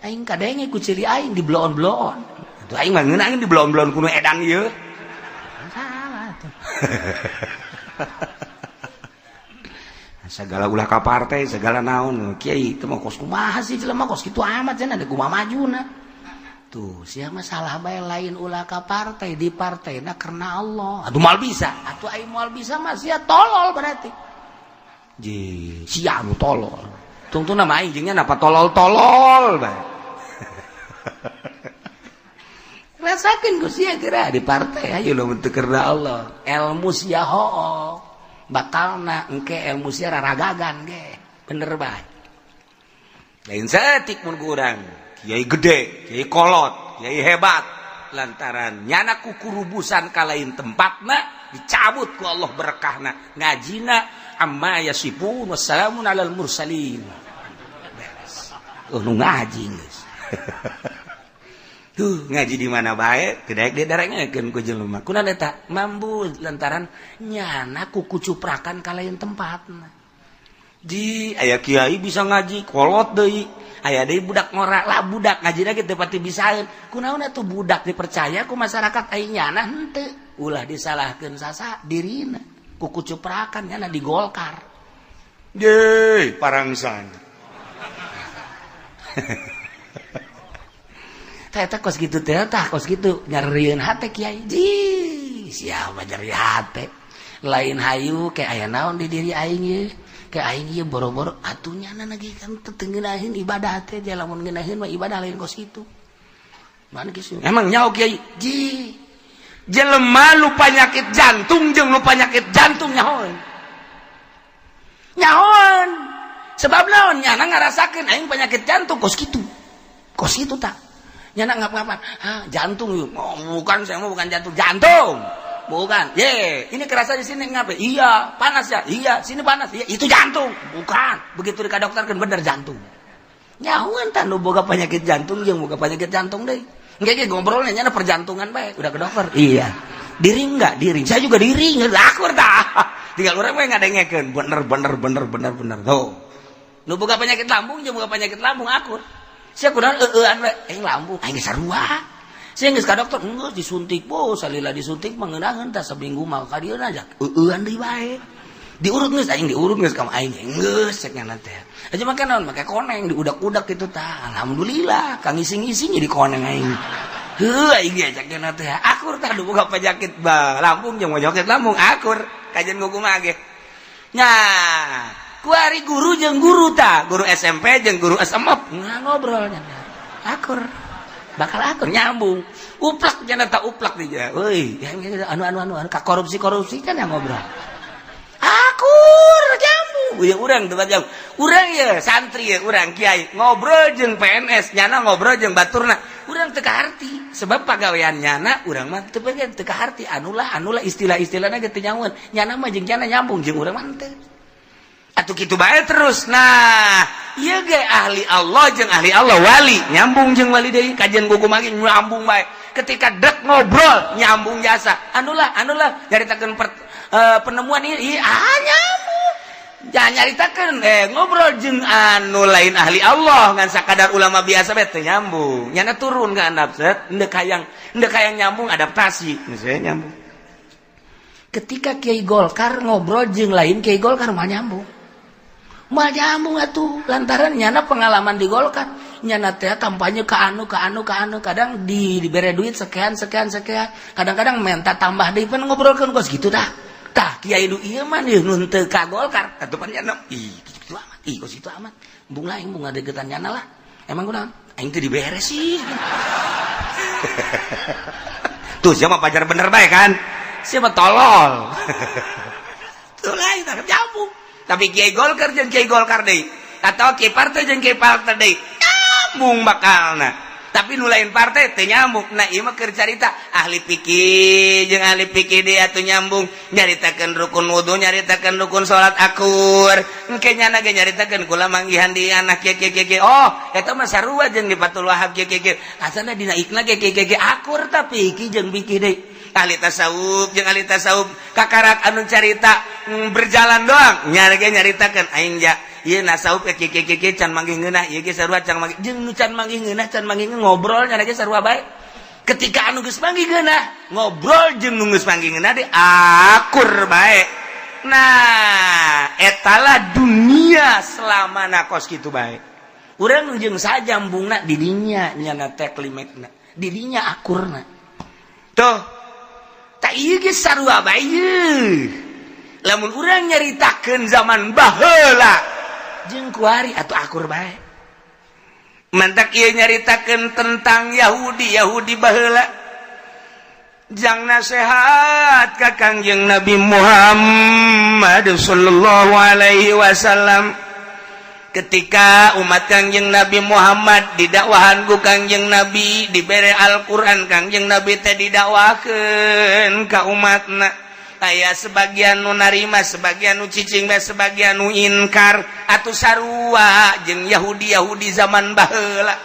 Aing kadenge ku ciri aing di bloon-bloon. Atuh aing mah ngeunang di bloon-bloon kuno edan ieu. Salah tuh. Segala ulah ka partai segala naon kiai teu mah kos kumaha sih jelema kos kitu amat cenah ada kumaha majuna tuh sia mah salah bae lain ulah ka partai di partaina karena Allah atuh moal bisa atuh ai moal bisa mah sia tolol berarti sia nu tolol tungtungna mah aing jeung nya napa tolol-tolol bae rasakeun ku sia geura di partai ayo lamun teu karena Allah ilmu sia hook bakalna engke ilmu sia raragagan ge bener bae lain saeutik mun urang kiai gede kiai kolot kiai hebat lantaran nyana kukurubusan ka lain tempatna dicabut ku Allah berkahna ngajina amma yasifun wassalamun alal mursalin beres nu ngaji geus tuh ngaji di mana bae kedaek dia darengekeun ku jelema kunaon eta mambu lantaran nyana ku kucuprakan ka lain tempatna di aya kiai bisa ngaji kolot deui aya deui budak ngorak lah budak ngajina ge teu pati bisaeun kunaon atuh budak dipercaya ku masyarakat ai nyana henteu ulah disalahkeun sasa dirina ku kucuprakan nyana di Golkar ye parangsan Eta kos gitu teh tah kos gitu nyarieun hate kiai ji siapa nyari hate lain hayu kayak aya naon di diri aing ye kayak aing ye boro-boro atunya lagi kan tetengeunaheun ibadah teh dia lamun ngeunaheun mah ibadah lain kos kitu mana kieu emang nyaho kiai ji jelema lu panyakit jantung jeung lu panyakit jantung nyahoan sebab naon nyana ngarasakeun aing panyakit jantung kos kitu tah nyana ngap-ngapan jantung yuk bukan saya mau bukan jantung bukan ini kerasa di sini ngapain iya panas ya iya sini panas iya itu jantung bukan begitu di dokter kan bener jantung nyahuan tan nu boga penyakit jantung jeung boga penyakit jantung deui engke ngobrolnya nyana perjantungan bae udah ke dokter iya diri saya juga diri akur tah tinggal urang we ngadengekeun bener tuh nu boga penyakit lambung jeung boga penyakit lambung akur sia kunaon eueuan we lambung aing sarua sia geus ka dokter geus disuntik po salila disuntik mah ngeunaheun tah seminggu mah ka dieu aja eueuan deui bae diurut geus aing diurut geus ka aing geus cek nyana teh aja make naon make koneng diudak-udak kitu tah alhamdulillah ka ngising-ngising jadi koneng aing heuh aing ge cek nyana teh akur tah boga penyakit lambung jeung penyakit lambung akur kajian kumaha ge nya kuari guru jeung guru tah guru SMP jeung guru SMA ngobrolnya akur bakal akur nyambung uplak nya tah uplak dia euy anu ka korupsi kan yang ngobrol akur nyambung ya urang teu jam urang ye santri ye urang kiai ngobrol jeung PNS nyana ngobrol jeung baturna urang teu kaharti sebab pagawean nyana urang mah teu kaharti anulah istilah-istilahna ge teu nyahoan nyana mah jeung nyana nyambung jeung urang mah teu atuh kitu bae terus nah ieu ge ahli Allah jeung ahli Allah wali nyambung jeung wali deui kajian gugu magi nyambung bae ketika dek ngobrol nyambung jasa anulah nyaritakeun penemuan ieu nyambung jangan nyaritakeun ngobrol jeung anu lain ahli Allah ngan sakadar ulama biasa bae teu nyambung nyana turun ka handap set endeu hayang nyambung adaptasi geus nyambung ketika Kiai Golkar ngobrol jeung lain Kiai Golkar mah nyambung atuh lantaran nyana pengalaman di Golkar nyana teh kampanye ke anu kadang dibere duit sekian kadang-kadang minta tambah deui pan ngobrolkeun kos gitu tah kiai nu ieu mah nun teu ka Golkar atuh pan nyana kitu amat kos itu amat embung lain embung ngadeukeutan nyana lah emang kunaon aing teu dibere sih tuh siapa pacar bener bae kan siapa tolol tuh lain tak nyambung tapi Kiai Golkar jeung Kiai Golkar deui atau Kiai partai jeung Kiai partai deui nyambung bakalna tapi nu lain partai teu nyambung nah ieu mah keur carita ahli fikih jeung ahli fikih deui atuh nyambung nyaritakeun rukun wudu nyaritakeun rukun salat akur engke nyana ge nyaritakeun kula manggihan di anak kieu oh eta mah sarua jeung di Fathul Wahab kieu asalna dina ikna ge akur tapi fikih jeung fikih deui ahli tasawuf jeung ahli tasawuf kakarak anu carita berjalan doang nyaritakeun aing ja ieu tasawuf ke can manggih ngeunah ieu ge sarua can manggih jeung nu can manggih ngobrol nya ge sarua bae ketika anu geus manggih ngeunah ngobrol jeung nu geus manggih ngeunah de akur bae nah etalah dunia selamana kos kitu bae urang nu jeung sajambungna di dinya nyana teh klimakna di dinya akurna tuh tak iya ge sarua bae lamun urang nyaritakeun zaman baheula jeung kuari atuh akur bae mantak ieu nyaritakeun tentang Yahudi baheula jang nasihat ka Kangjeng Nabi Muhammad sallallahu alaihi wasallam ketika umat Kangjeng Nabi Muhammad didakwahan ku Kangjeng Nabi dibere Al-Qur'an Kangjeng Nabi teh didakwakeun ka umatna aya sebagian nu narima sebagian nu cicing bae sebagian nu inkar atuh sarua jeung Yahudi zaman baheula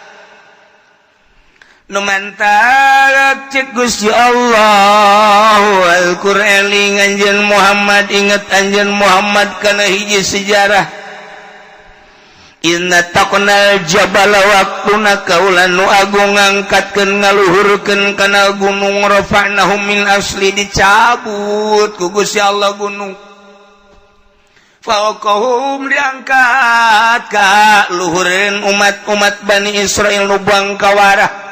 nu mantap cek Gusti Allah Al-Qur'an anjeun Muhammad inget anjeun Muhammad kana hiji sejarah inna taqnal jabala waqtuna kaulan nu agung ngangkatkeun ngaluhurkeun kana gunung rafa'nahu min asli dicabut ku Gusti Allah gunung faqahum diangkat ka luhureun umat Bani Israil nu buang kawarah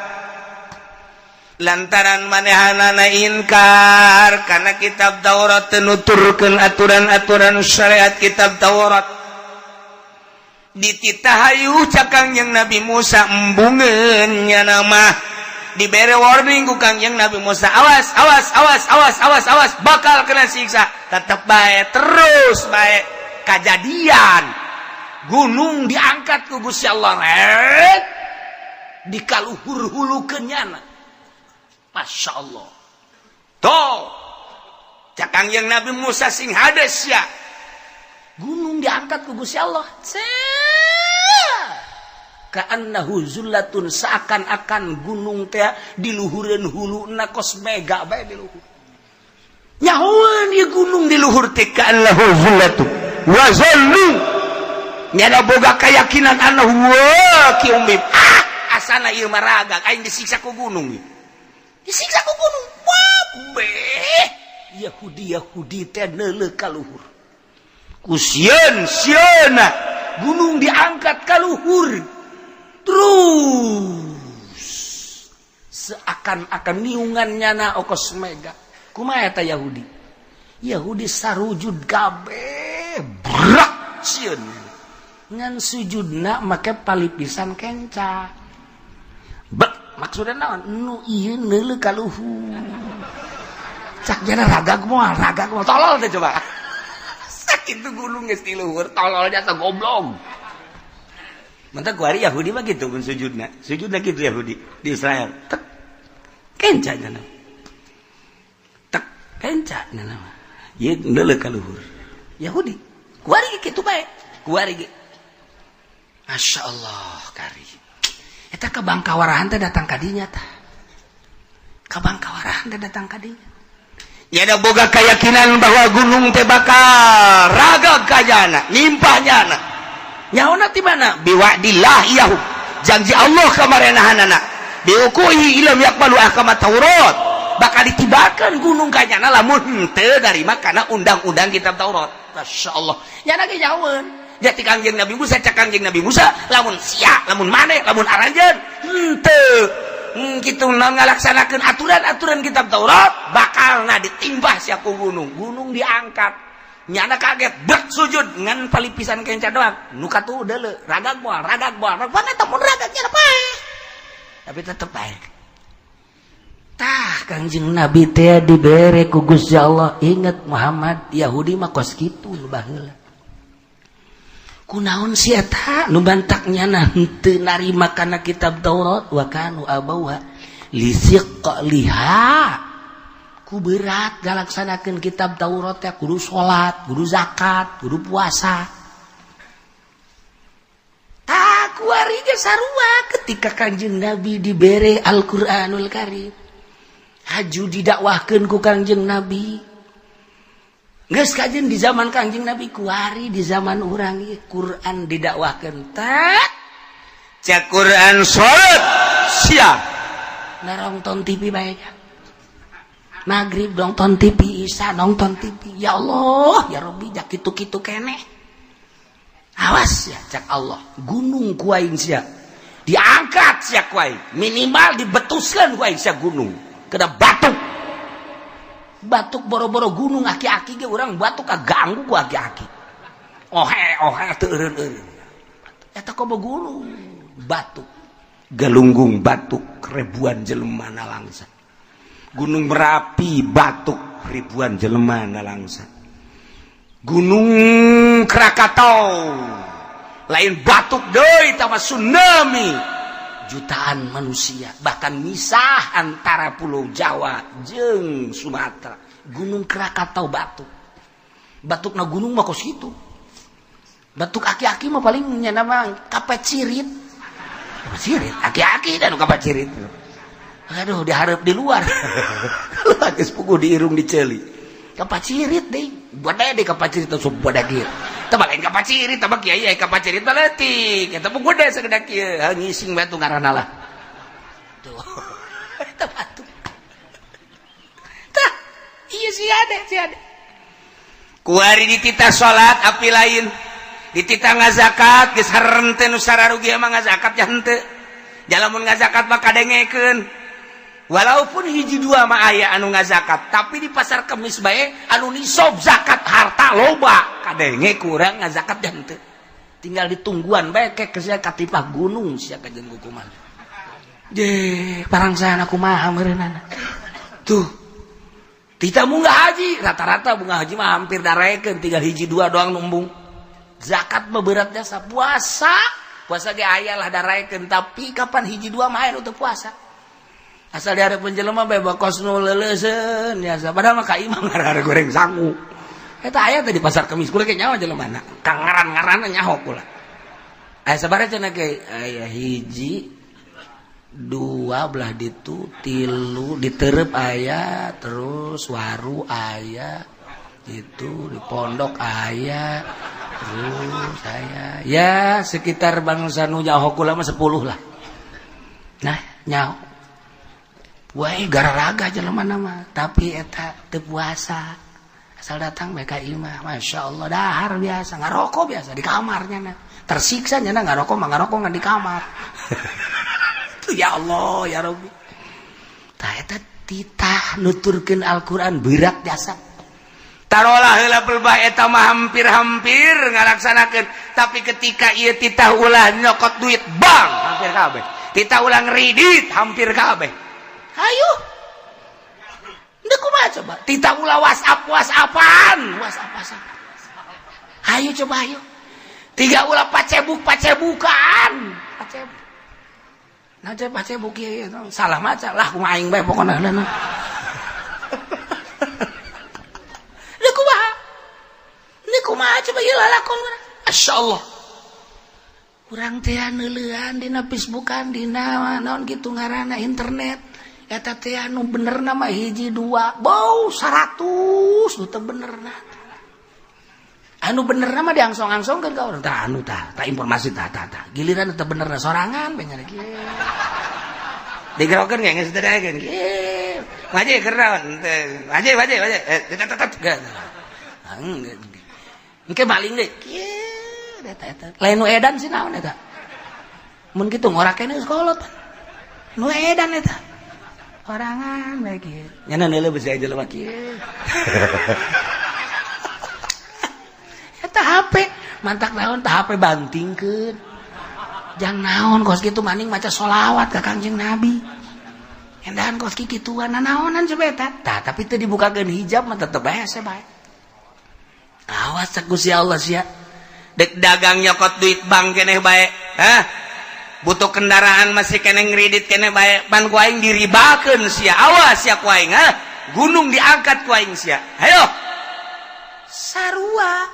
lantaran manehanana inkar kana kitab Taurat nuturkeun aturan-aturan syariat kitab Taurat dititahayu cakang yang Nabi Musa embungeun nya nama dibere warning ku kang yang Nabi Musa awas bakal kena siksa tetep bae terus bae kejadian gunung diangkat ku Gusti Allah dikaluhur-hulukeun nya Masya Allah toh cakang yang Nabi Musa sing hades ya gunung diangkat ku Gusti Allah ka'annahu zullatun seakan-akan gunung teh diluhureun huluna kos mega bae diluhur nyahoan ieu gunung diluhur teh ka'annahu zullatun wa zallu nyana boga keyakinan annahu waqi'um asana ieu maraga aing disiksa ku gunung disiksa ku gunung wabe Yahudi teh neuleuh ka luhur kusieun sieuna gunung diangkat ka luhur terus seakan-akan niungannya na okos mega kumaha eta Yahudi sarujud gabe brak sieun ngan sujudna make palipisan kenca maksudna naon nu ieu neuleuh ka luhur cak jana ragag moal tolol teh coba sakit tuh gunung geus di luhur tololnya teh goblok. Mantap ku hari Yahudi mah gitu pun sujudna gitu Yahudi di Israel. Tek kenca cenah. Tek kenca cenah. Ieu neuleuh ka luhur. Yahudi. Ku hari kitu bae. Ku hari ge. Masyaallah kari. Eta kabangkawarahan teh datang ka dinya tah. Kabangkawarahan teh datang ka dinya. Ya ada boga keyakinan bahwa gunung teh bakal ragag kajana, nimpahnya nyaona ti mana biwa'dillah iyahu janji Allah kamarenahanana diukuhi ilam yakbalu ahkama Taurat bakal ditibakan gunung kajana lamun teu narima kana undang-undang kitab Taurat. Masyaallah nya ge nyaweun jati kangjeng Nabi Musa cak kangjeng Nabi Musa lamun sia lamun mane lamun aranjeun henteu kitu naon ngalaksanakeun aturan-aturan kitab Taurat bakalna ditimbah sia ku gunung diangkat nyana kaget bersujud ngan palipisan kenca doang nu katu deuleu ragag moal mana teh mun ragagnya pae tapi tetep bae tah kangjeng Nabi teh dibere ku Gusti Allah inget Muhammad Yahudi mah kos kitu nu baheula kunaon si eta nu bantak nyana henteu narima kana kitab Taurat wa kanu abauha lisiqliha ku berat galaksanakeun kitab Taurat teh kudu salat, kudu zakat, kudu puasa. Tah ku ari ge sarua ketika Kanjeng Nabi dibere Al-Qur'anul Karim. Haju didakwahkeun ku Kanjeng Nabi. Geus kajeun di zaman Kanjeng Nabi ku ari di zaman urang ieu Quran didakwahkeun. Tah cak Quran salat sia narongton TV bae. Maghrib nonton TV, Isya nonton TV. Ya Allah, ya Rabbi, jak kitu-kitu keneh. Awas ya, cak Allah. Gunung kuaing sia. Diangkat sia kuaing. Minimal dibetuskan kuaing sia gunung. Kena batuk. Batuk boro-boro gunung aki-aki ge urang batuk kaganggu ku aki-aki. Ohe teu eureun-eureun. Eta kobo gunung batuk. Galunggung batuk ribuan jelema nalangsa. Gunung Merapi batuk ribuan jelema nalangsa. Gunung Krakatau lain batuk deui tama tsunami jutaan manusia bahkan misah antara pulau Jawa jeung Sumatera. Gunung Krakatau batukna gunung mah kos kitu. Batuk aki-aki mah paling nya nama kapecirit. Kapecirit aki-aki dan kapecirit. Aduh, diharap di luar. Lagi sepuku diirung diceuli. Kapacirit deh. Buat deh kapacirit atau buat dagir. balain ka pacirit tah kiai ka pacirit teh leutik eta mah gede sageda kieu ngising bae tu ngaranna lah tuh eta batu tah iya si ade kuari ditita salat api lain ditita ngazakat geus hareureum teh nu sararugi mah ngazakat ya henteu jalamun ngazakat mah kadengekeun walaupun hiji dua mah aya anu ngazakat tapi di pasar kemis bae anu nisab zakat harta loba kadenge kurang ngazakat dan teu tinggal ditungguan bae ke sia katipah gunung sia ka jeung kukuman je parangsana kumaha meureunana tuh tita munggah haji rata-rata munggah haji mah hampir daraekeun tinggal hiji dua doang numbung zakat mah berat jasa puasa ge aya lah daraekeun tapi kapan hiji dua mah aya nu teu puasa asal dihareupeun jelema bae bakos nu leuleuseun ya padahal mah ka imam ngaran goreng sangu eta aya teh di pasar kemis kula ge nyawa jelemana kang ngaran-ngaranna nyaho kula aya sabaraha cenah ge aya hiji dua belah ditu tilu diterep aya terus waru aya itu di pondok aya terus aya ya sekitar bangsa nu nyaho kula mah 10 lah nah nyaho wae gararaga jelema nama tapi eta teu puasa asal datang bae ka imah masyaallah dahar biasa ngarokok biasa di kamarnya na tersiksa nya ngarokok mah ngarokok ngan di kamar tuh ya Allah ya Rabbi tah eta titah nuturkeun Al-Qur'an berat jasa tarolah heula pelbah eta mah hampir-hampir ngalaksanakeun tapi ketika ieu titah ulah nyokot duit bang hampir kabeh titah ulah ngridit hampir kabeh ayo ndak kumaha coba tita ulah WhatsApp-an ayo coba ayo tiga ulah pacebukan nah coba pacebuk ieu salah maca lah kumaha aing bae pokona heula ndak kumaha coba ieu lalakon masyaallah urang teh neuleuan dina Facebookan dina naon kitu ngaranna internet eta teh anu benerna mah hiji dua bau 100 nu teu benerna anu benerna mah diangsong-angsongkeun ka urang tah anu tah informasi tah giliran teu benerna sorangan we nya kieu digerokeun ge geus teu daekeun kieu ngaji keur naon ngaji tetet engke maling deui kieu eta lain nu edan sih naon eta mun kitu ngorakeun geus kolot nu edan eta orangan bae kieu nyana neuleuh beusi jelema kieu eta HP mantak naon tah HP bantingkeun jang naon kos kitu maning maca sholawat ka Kangjeng Nabi endahan kos kituan naonan coba eta tah tapi teu dibukakeun hijab mah tetep bae bae awas cek Gusti Allah sia dek dagang nyokot duit bank keneh bae butuh kendaraan masih kena ngridit kena bae ban ku aing diribakeun sia awas sia ku aing gunung diangkat ku aing sia hayo sarua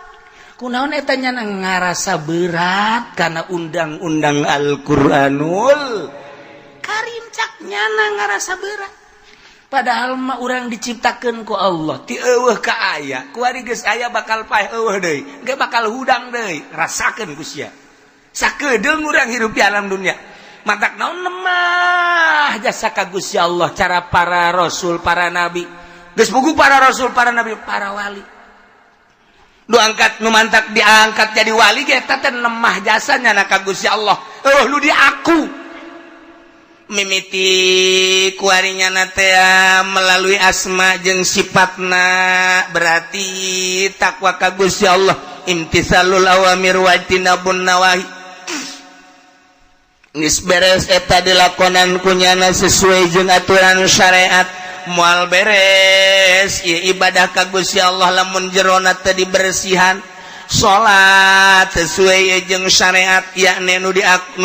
kunaon eta nya ngarasa berat kana undang-undang Al-Qur'anul Karim cak nya ngarasa berat padahal mah urang diciptakeun ku Allah ti eueuh ka aya ku ari geus aya bakal paeh eueuh deui ge bakal hudang deui rasakeun ku sia sakedeung urang hirup di alam dunia matak naon nemah jasa ka Gusti Allah cara para rasul para nabi geus puguh para rasul para nabi para wali nu angkat nu mantak diangkat jadi wali ge eta teh nemah jasanya na ka Gusti Allah lu di aku mimiti kuarinya na teh melalui asma jeung sifatna berarti takwa ka Gusti Allah imtisalul awamir wa tinabun nawahi geus beres eta dilakonan kunyana sesuai jeung aturan syariat moal beres ieu ibadah ka Gusti Allah lamun jerona teu dibersihan salat sesuai jeung syariat yakni nu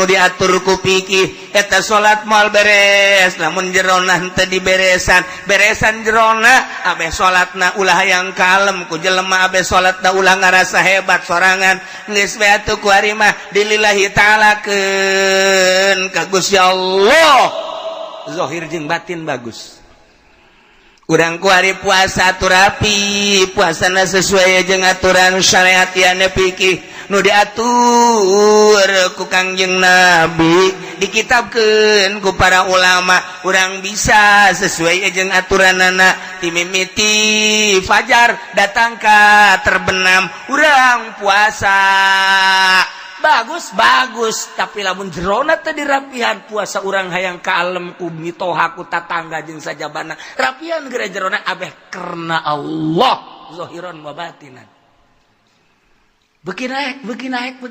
diatur ku fikih eta salat moal beres lamun jerona teu diberesan beresan jerona abeh salatna ulah hayang kalem ku jelema abeh salatna ulah ngarasa hebat sorangan geus bae atuh ku ari mah dilillahi taala keun ka Gusti Allah zahir jeung batin bagus urang ku hari puasa turapi puasana sesuai jeung aturan syariat yana fikih nu diatur ku Kangjeng Nabi dikitabkeun ku para ulama urang bisa sesuai jeung aturanana ti mimiti fajar datang ka terbenam urang puasa bagus tapi lamun jerona teh dirapihan puasa urang hayang kalem ku mitoha ku tatangga jeung sajabana rapihan geura jerona abeh karena Allah zahiran wa batinan beuki naik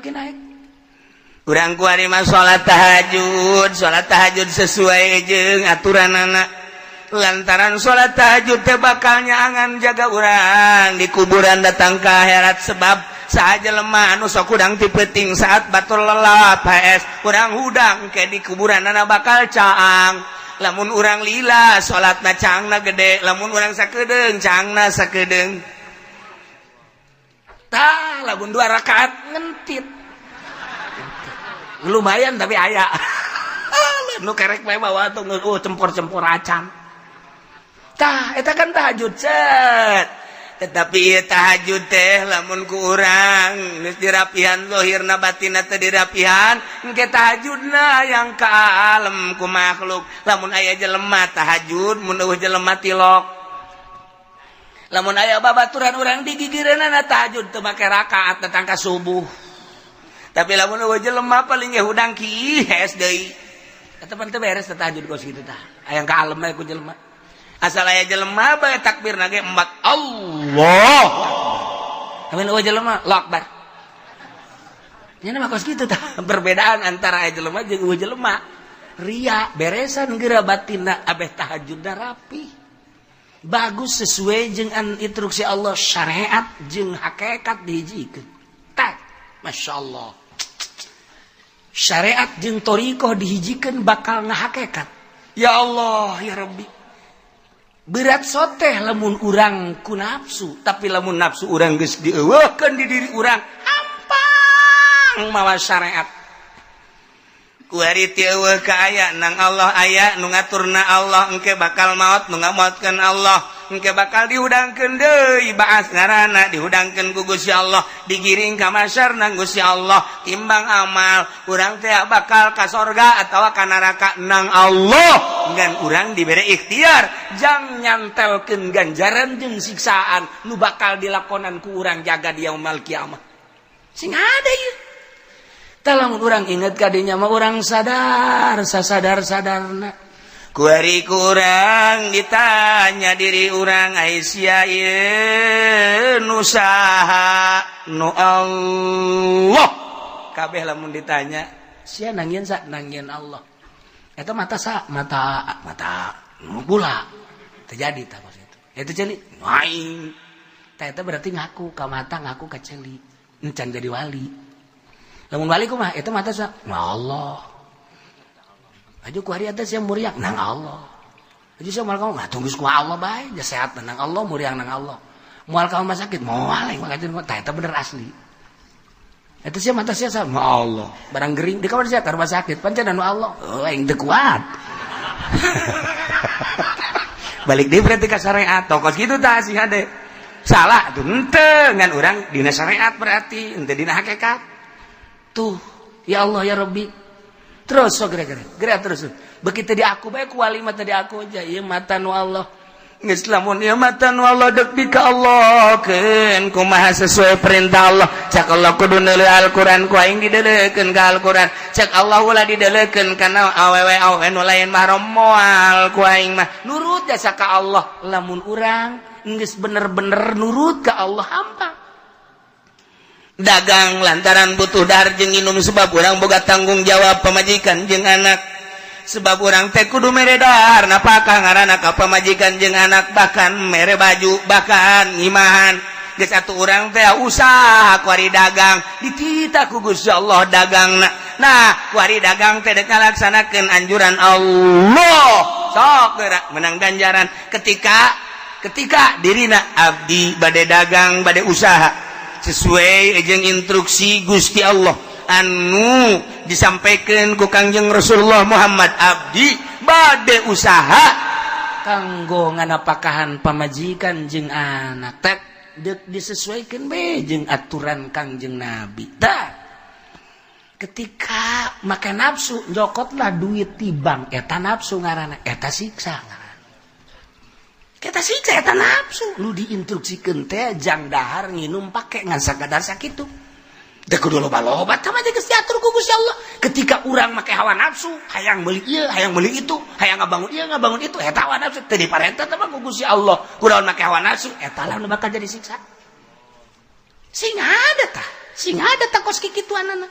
urang ku ari mah salat tahajud sesuai jeung aturanana lantaran salat tahajud teh bakal nyaangan jaga urang di kuburan datang ka akhirat sebab saja lemah anu sok udang tipeting saat batur lelap HS urang hudang ke di kuburan anak bakal caang lamun urang lila salatna caangna gede lamun urang sakedeung caangna sakedeung tah lamun 2 rakaat ngentit lumayan tapi aya nu kerek bae bawa tuh cempor-cempor acan tah eta kan tahajud cet tetapi tahajud teh lamun ku urang geus dirapihan zahirna batinna teh dirapihan engke tahajudna yang kalem ku makhluk lamun aya jelema tahajud mun eueuh jelema tilok lamun aya babaturan urang di gigireunana tahajud teu make rakaat datang ka subuh tapi lamun eueuh jelema paling ge hudang kihes deui eta pan teu beres tahajud kos kitu tah aya kalem we ku jelema asal aya jelema bae takbirna ge embat Allah. Amin eueuh jelema Allahu Akbar. Nya mah kos kitu tah perbedaan antara aya jelema jeung eueuh jelema. Ria beresan geura batinna abeh tahajudna rapi. Bagus sesuai jeung instruksi Allah syariat jeung hakikat dihijikeun. Tah, masyaallah. Syariat jeung thariqah dihijikeun bakal ngahakikat. Ya Allah, ya Rabbi. Berat soteh lamun urang ku nafsu tapi lamun nafsu urang geus dieuweuhkeun di diri urang hampang mawa syariat ku ari teu eueuh ka aya nang Allah aya nu ngaturna Allah engke bakal maot nu ngamaotkeun Allah engke bakal dihudangkeun deui baas ngaranna dihudangkeun ku Gusti Allah digiring ka masyar nang Gusti Allah timbang amal urang teh bakal ka sorga atawa ka neraka nang Allah ngan urang dibere ikhtiar jang nyantelkeun ganjaran jeung siksaan nu bakal dilakonan ku urang jaga di yaumul kiamah sing ada ieu tah lamun urang inget ka dinya mah urang sadar sasadar-sadarna ku ari kurang ditanya diri urang Aisyah ieu nu saha nu Allah kabeh lamun ditanya sia nangieun sa nangieun Allah eta mata sa mata nu pula terjadi tah pas itu eta ceuli aing tah eta berarti ngaku ka mata ngaku ka ceuli encan jadi wali lamun wali kumaha eta mata sa Allah aju ku hari atas yang muriang nang Allah aju sia moal kamu tunggu ku Allah bae ja sehat nang Allah muriang nang Allah moal kamu mah sakit moal aing mah tah eta bener asli eta sia mata sia sa Allah barang gering di kamar sia karba sakit pancen anu Allah aing teu kuat balik deui berarti ka syariat tokos kitu tah sih hade salah tuh henteu ngan urang dina syariat berarti henteu dina hakikat tuh ya Allah ya Rabbi terus so geura terus begitu di aku bae ku wali mah tadi aku aja ieu mata nu Allah geus lamun ieu mata nu Allah dek ka Allah keun kumaha sesuai perintah Allah cak Allah kudu neuleuh Al-Qur'an ku aing dideulekeun ka Al-Qur'an cak Allah ulah dideulekeun kana awewe nu lain mah moal ku aing mah nurut jasa ka Allah lamun urang geus bener-bener nurut ka Allah hampang dagang lantaran butuh dahar jeung minum sebab urang boga tanggung jawab pamajikan jeung anak sebab urang teh kudu mere dahar napakah ngaranna ka pamajikan jeung anak bahkan mere baju bahkan ngimahan geus atuh urang teh usaha ku ari dagang ditita ku Gusti Allah dagangna nah ku ari dagang teh dek ngalaksanakeun anjuran Allah sok geura menang ganjaran ketika dirina abdi bade dagang bade usaha sesuai jeung instruksi Gusti Allah anu disampaikan ku Kangjeng Rasulullah Muhammad abdi bade usaha kanggo nganapakahan pamajikan jeung anak tak dek disesuaikan be jeung aturan Kangjeng Nabi tak ketika make nafsu njokotlah duit di bank eta nafsu ngaranna eta siksa ngaranna eta siksa eta nafsu lu diinstruksikeun teh jang dahar nginum pake ngan sakadar sakitu da kudu loba-loba tah mah geus diatur ku Gusti Allah ketika urang make hawa nafsu hayang meuli ieu hayang meuli itu hayang ngabangun ieu ngabangun itu eta hawa nafsu teu diparentah tah ku Gusti Allah kunaon make hawa nafsu eta lah nu bakal jadi siksa sing ada tah kos kikituanana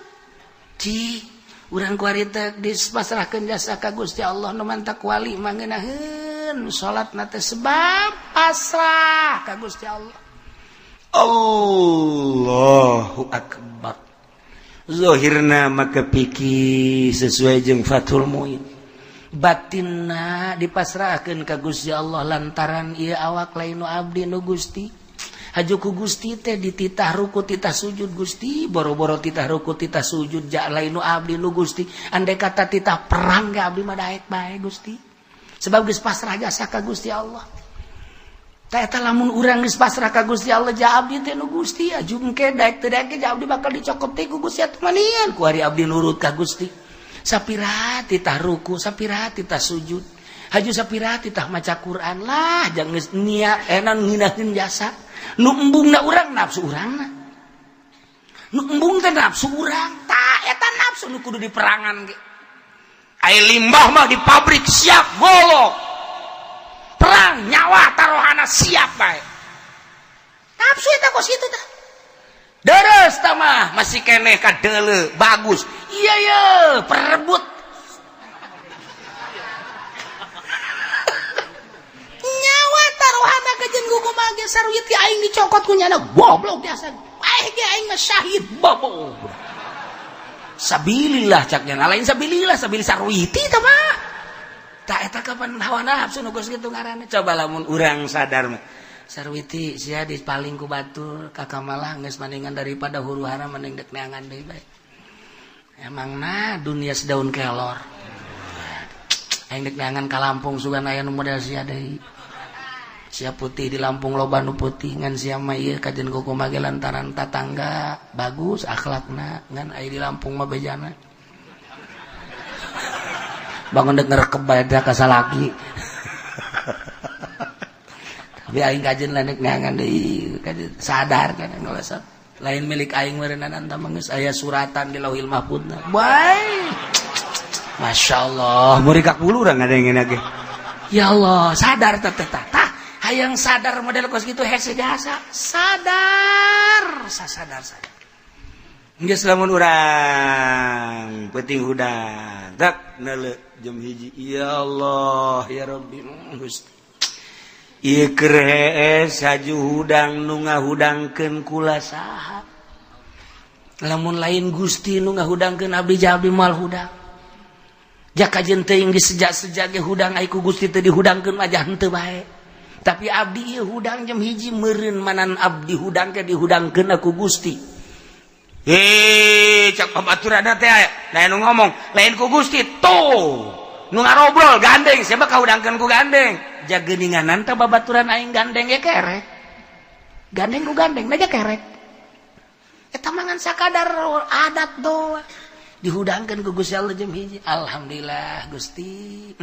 di urang kuari teh dipasrahkeun jasa ka Gusti Allah nu mantak wali manggeunaheun salatna teh sebab pasrah ka Gusti Allah Allahu Akbar zahirna maka piki sesuai jeung Fathul Muin batinna dipasrahkeun ka Gusti Allah lantaran ieu awak lain nu abdi nu Gusti haju ku Gusti teh dititah ruku titah sujud Gusti boro-boro titah ruku titah sujud ja lain nu abdi nu Gusti andai kata titah perang ge abdi mah daek bae Gusti sebab geus pasrah jasa ka Gusti Allah tah eta lamun urang geus pasrah ka Gusti Allah ja abdi teh nu Gusti aju engke daek teu daek ja abdi bakal dicokot teh ku Gusti atuh manian ku ari abdi nurut ka Gusti sapiraha titah ruku sapiraha titah sujud haju sapiraha titah maca Quran lah jang geus nia enan nginaheun jasa nu embungna urang nafsu urangna nu embung teh nafsu urang tah eta nafsu nu kudu diperangan ge aya limbah mah di pabrik siap golok perang nyawa taruhana siap bae nafsu eta kos kitu tah deres tah mah masih keneh kadeuleu bagus iya ye perebut nyawa taruhana kejeun kumaha ge saruyut ki aing dicokot ku nyana goblok biasa aing ge aing mah syahid bobo sabilillah caknya lain sabilillah sabil saruyuti tah mah tak eta kapan hawa nafsu nu geus kitu ngaranna coba lamun urang sadar mah sarwiti sia dipaling ku batur kakamalah geus maningan daripada huru-hara mending dek neangan deui bae emangna dunia sedaun kelor aing dek neangan ka Lampung sugan aya nu model sia deui sia putih di Lampung loba nu putih ngan sia mah ieu kajen kumaha ge lantaran tatangga bagus akhlakna ngan aya di Lampung mah bejana bangun dek ngerekep badak kasalaki tapi aing kajen lain neangan deui kajen sadar kan ngalasa lain milik aing meureunana tah geus aya suratan di Lauhil Mahfuzna bae masyaallah muri ka 10 urang ngadengeuna ge ya Allah sadar teh tah hayang sadar model kos kitu hese jasa sadar geus lamun urang penting hudang dak neuleuh jam hiji ya Allah ya Rabbi Gusti ieu keur hees haju hudang nu ngahudangkeun kula saha lamun lain Gusti nu ngahudangkeun abdi jalmi moal hudang jak kajeun teuing di sejak-sejak ge hudang ai ku Gusti teu dihudangkeun mah henteu bae tapi abdi ieu hudang jam hiji meureun manan abdi hudang ke dihudangkeun aku Gusti cak pabaturanna teh lain nu ngomong lain ku Gusti tuh nu ngarobrol gandeng siapa kahudangkeun ku gandeng jag geuninganan teh babaturan aing gandeng ge kerek gandeng ku gandeng na kerek eta mangan sakadar adat doa dihudangkeun ku Gusti Allah jam hiji alhamdulillah Gusti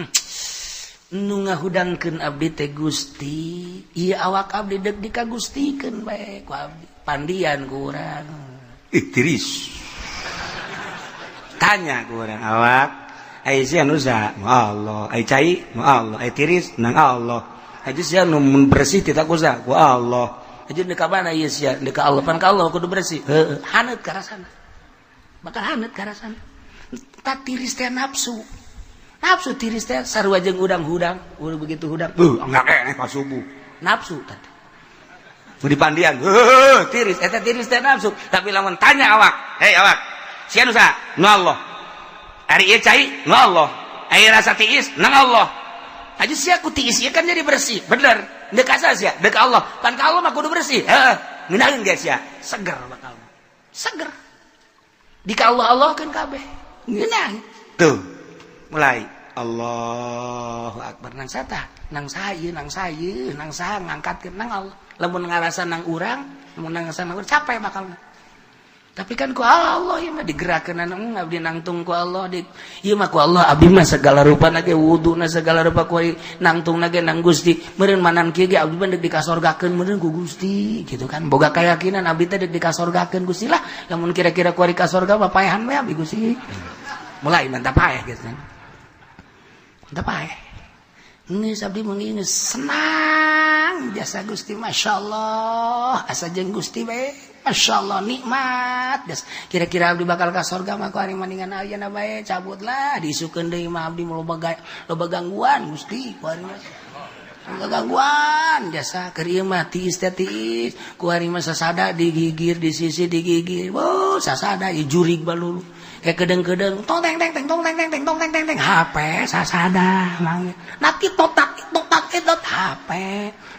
nu ngahudangkeun abdi teh Gusti ieu awak abdi deuk dikagustikeun bae ku abdi pandian ku urang tiris tanya ku urang awak ai sia nu saha Allah ai cai Allah ai tiris nang Allah aja sia nu bersih ti tak kusa ku Allah aja deuk ka mana ieu sia deuk ka Allah pan ka Allah kudu bersih heuh haneut ka rasana bakal haneut ka rasana tak tiris teh nafsu tiris teh sarua jeung udang-udang udah begitu hudang enggak keneh pas subuh nafsu tadi di pandian tiris eta tiris teh nafsu tapi lamun tanya awak hei awak sia nu saha nu Allah ari ieu cai nu Allah aya rasa tiis nang Allah aja sia ku tiis ieu kan jadi bersih bener deuk asa sia deuk Allah pan ka Allah mah kudu bersih heeh ngeunaheun ge sia seger bakal seger di ka Allah kan kabeh ngeunah tuh mulai Allahu akbar nang sata nang sayu nang saha ngangkatkeun nang Allah lamun ngarasa nang urang lamun ngarasa nang urang capek bakal. Tapi kan ku Allah ieu mah digerakkeun abdi nangtung ku Allah ieu mah ku Allah abdi mah segala rupana ge wuduna segala rupa ku nangtungna ge nang Gusti meureun manan kieu ge abdi mah deuk dikasorgakeun meureun ku Gusti gitu kan boga kayakinan abdi teh deuk dikasorgakeun Gusti lah lamun kira-kira ku ari ka sorga mah paehan we abdi Gusti mulai mantap paeh gitu kan mantap paeh geus abdi mung geus senang jasa Gusti masyaallah asa jeung Gusti bae masyaallah nikmat geus kira-kira abdi bakal ka sorga mah ku ari maningan ayeuna bae cabutlah diisukeun deui mah abdi loba gangguan Gusti ku ari mah gangguan jasa keur ieu mah tiis teh tiis ku ari mah sasada digigir di sisi digigir sasada ieu jurig balulu kayak kedeng-kedeng tong teng teng tong teng teng tong teng teng HP sasada mangnya nanti totak itu HP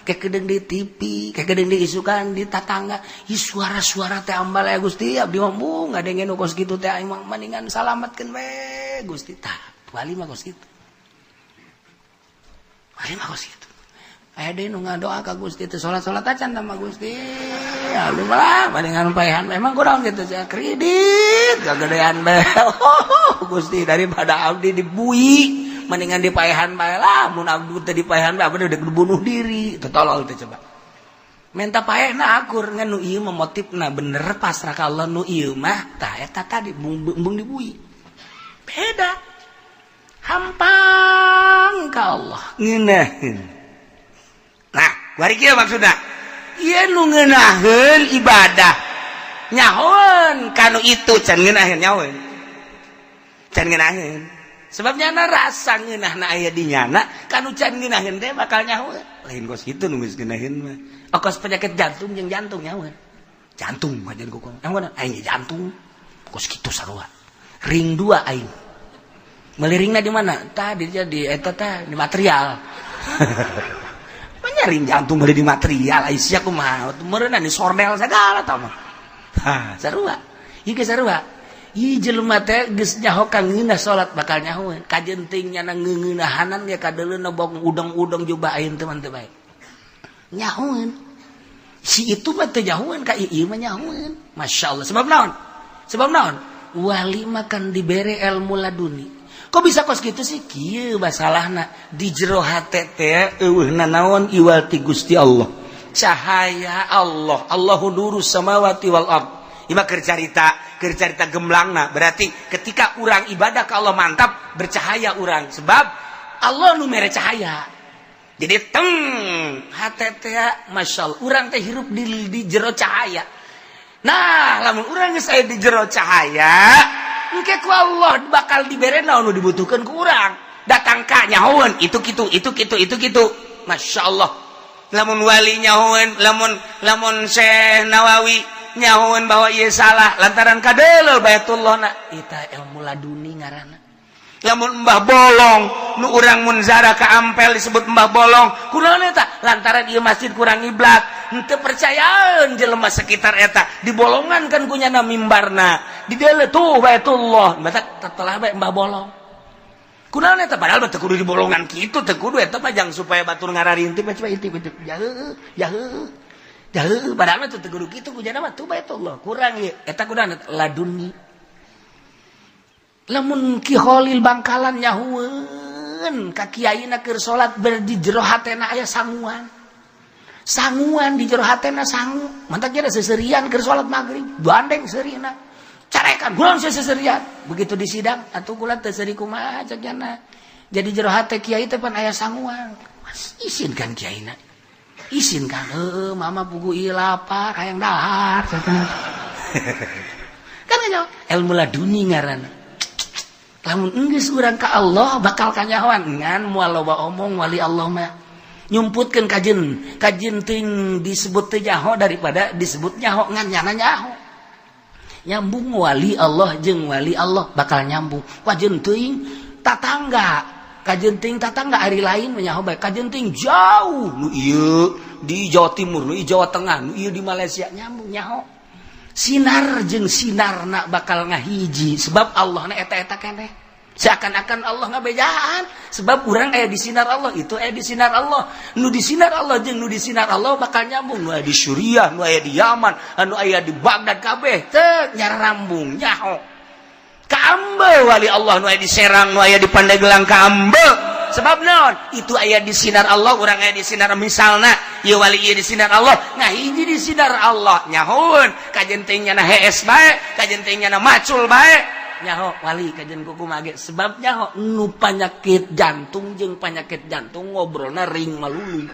kayak kedeng di TV kayak kedeng diisukan di tatangga suara-suara teh ambal ya Gusti abdi mah ngadenge nu kos kitu teh aing mah mendingan salametkeun we Gusti tah wali mah kos kitu aya deui nu ngadoa ka Gusti teh salat-salat acan sama Gusti abdi mah mendingan paehan memang kurang gitu kredit kagedean bae Gusti daripada abdi dibui mendingan dipaehan bae lah mun abdi teh dipaehan bae abdi udah bunuh diri teu tolol teh coba menta paehna akur ngan nu ieu mah motifna bener pasrah ka Allah nu ieu mah tah eta tadi bung dibui beda hampang ka Allah ngeunaheun nah bari kieu maksudna ieu nu ngeunaheun ibadah nyahoeun kanu itu can ngeunaheun nyahoeun can ngeunaheun sebabnya na rasa ngeunahna aya di nyana kanu can ngeunaheun teh bakal nyahoeun lain kos kitu nu geus ngeunaheun mah kos penyakit jantung jeung jantung nyahoeun jantung mah jeung kuku nyahoeun aing jantung kos kitu sarua ring 2 aing meliringna di mana tadi di eta teh di material ring jantung beli di material ai sia kumaha meureunna di sordel segala tah mah sarua ieu ge sarua ieu jelema teh geus nyaho ka ngeunah salat bakal nyahoeun kajentingnya na ngeuneunahanan ge kadeuleuna bong udang-udang juga ayeun teh mah teu bae nyahoeun si itu mah teu nyahoeun ka ieu mah nyahoeun masyaallah sebab naon wali mah kan dibere ilmu laduni kok bisa kos gitu sih kieu masalahna di jero hate teh eueuhna naon iwal ti Gusti Allah cahaya Allah Allahu nurus samawati wal ard ieu keur carita gemblangna berarti ketika urang ibadah ka Allah mantap bercahaya urang sebab Allah nu mere cahaya jadi teng hate teh masyaallah urang teh hirup di jero cahaya nah lamun urang geus aya di jero cahaya engke ku Allah bakal dibere naon nu dibutuhkeun ku urang datang ka nyahoeun itu kitu masyaallah lamun wali nyahoeun lamun Syekh Nawawi nyahoeun bahwa ieu salah lantaran kadeuleu baitullahna eta ilmu laduni ngaranna lamun Mbah Bolong nu urang mun zara ka Ampel disebut Mbah Bolong kunaon eta lantaran ieu masjid kurang iblat henteu percayaeun jelema sekitar eta dibolongan kan kunyana mimbarna di deuleu tuh baitullah batak tetelah bae Mbah Bolong kunaon eta padahal teu kudu dibolongan kitu teu kudu eta mah jang supaya batur ngararintip coba intip jaheuh padahal teu kudu kitu kunyana mah tuh baitullah kurang ieu eta kunaon laduni lamun Ki Khalil Bangkalan nyahueun ka kiaina keur salat berdi jero hatena aya sanguan di jero hatena sangu mantap jadi seserian keur salat maghrib bandeng serina carekan kunaon seserian begitu di sidang atuh kula teu seuri kumaha cakna jadi jero hate kiai teh pan aya sanguan isinkan kiaina isinkan mama pugu ieu lapar hayang dahar cakna kan ilmu laduni ngaranna lamun enggeus urang ka Allah bakal kanyahoan ngan moal loba omong wali Allah mah nyumputkeun kajen ting disebut teh nyaho daripada disebut nyaho ngan nyana nyaho nyambung wali Allah jeung wali Allah bakal nyambung kajen teuing tatangga ari lain menyaho bae kajen teuing jauh nu ieu di Jawa Timur nu Jawa Tengah nu ieu di Malaysia nyambung nyaho sinar jeung sinarna bakal ngahiji sebab Allah na eta keneh seakan-akan Allah ngabejaan sebab urang aya di sinar Allah itu aya di sinar Allah nu di sinar Allah jeung nu di sinar Allah bakal nyambung nu aya di Suriah nu aya di Yaman anu aya di Baghdad kabeh teu nyarambung nyaho kaambe wali Allah nu aya di Serang nu aya di Pandeglang kaambe sebab naon itu aya di sinar Allah urang aya di sinar misalna ieu wali ieu di sinar Allah ngahiji di sinar Allah nyahoeun kajen teh nyana hees bae kajen teh nyana macul bae nyaho wali kajen kuku mage sebab nyaho nu penyakit jantung jeung penyakit jantung ngobrolna ring malulu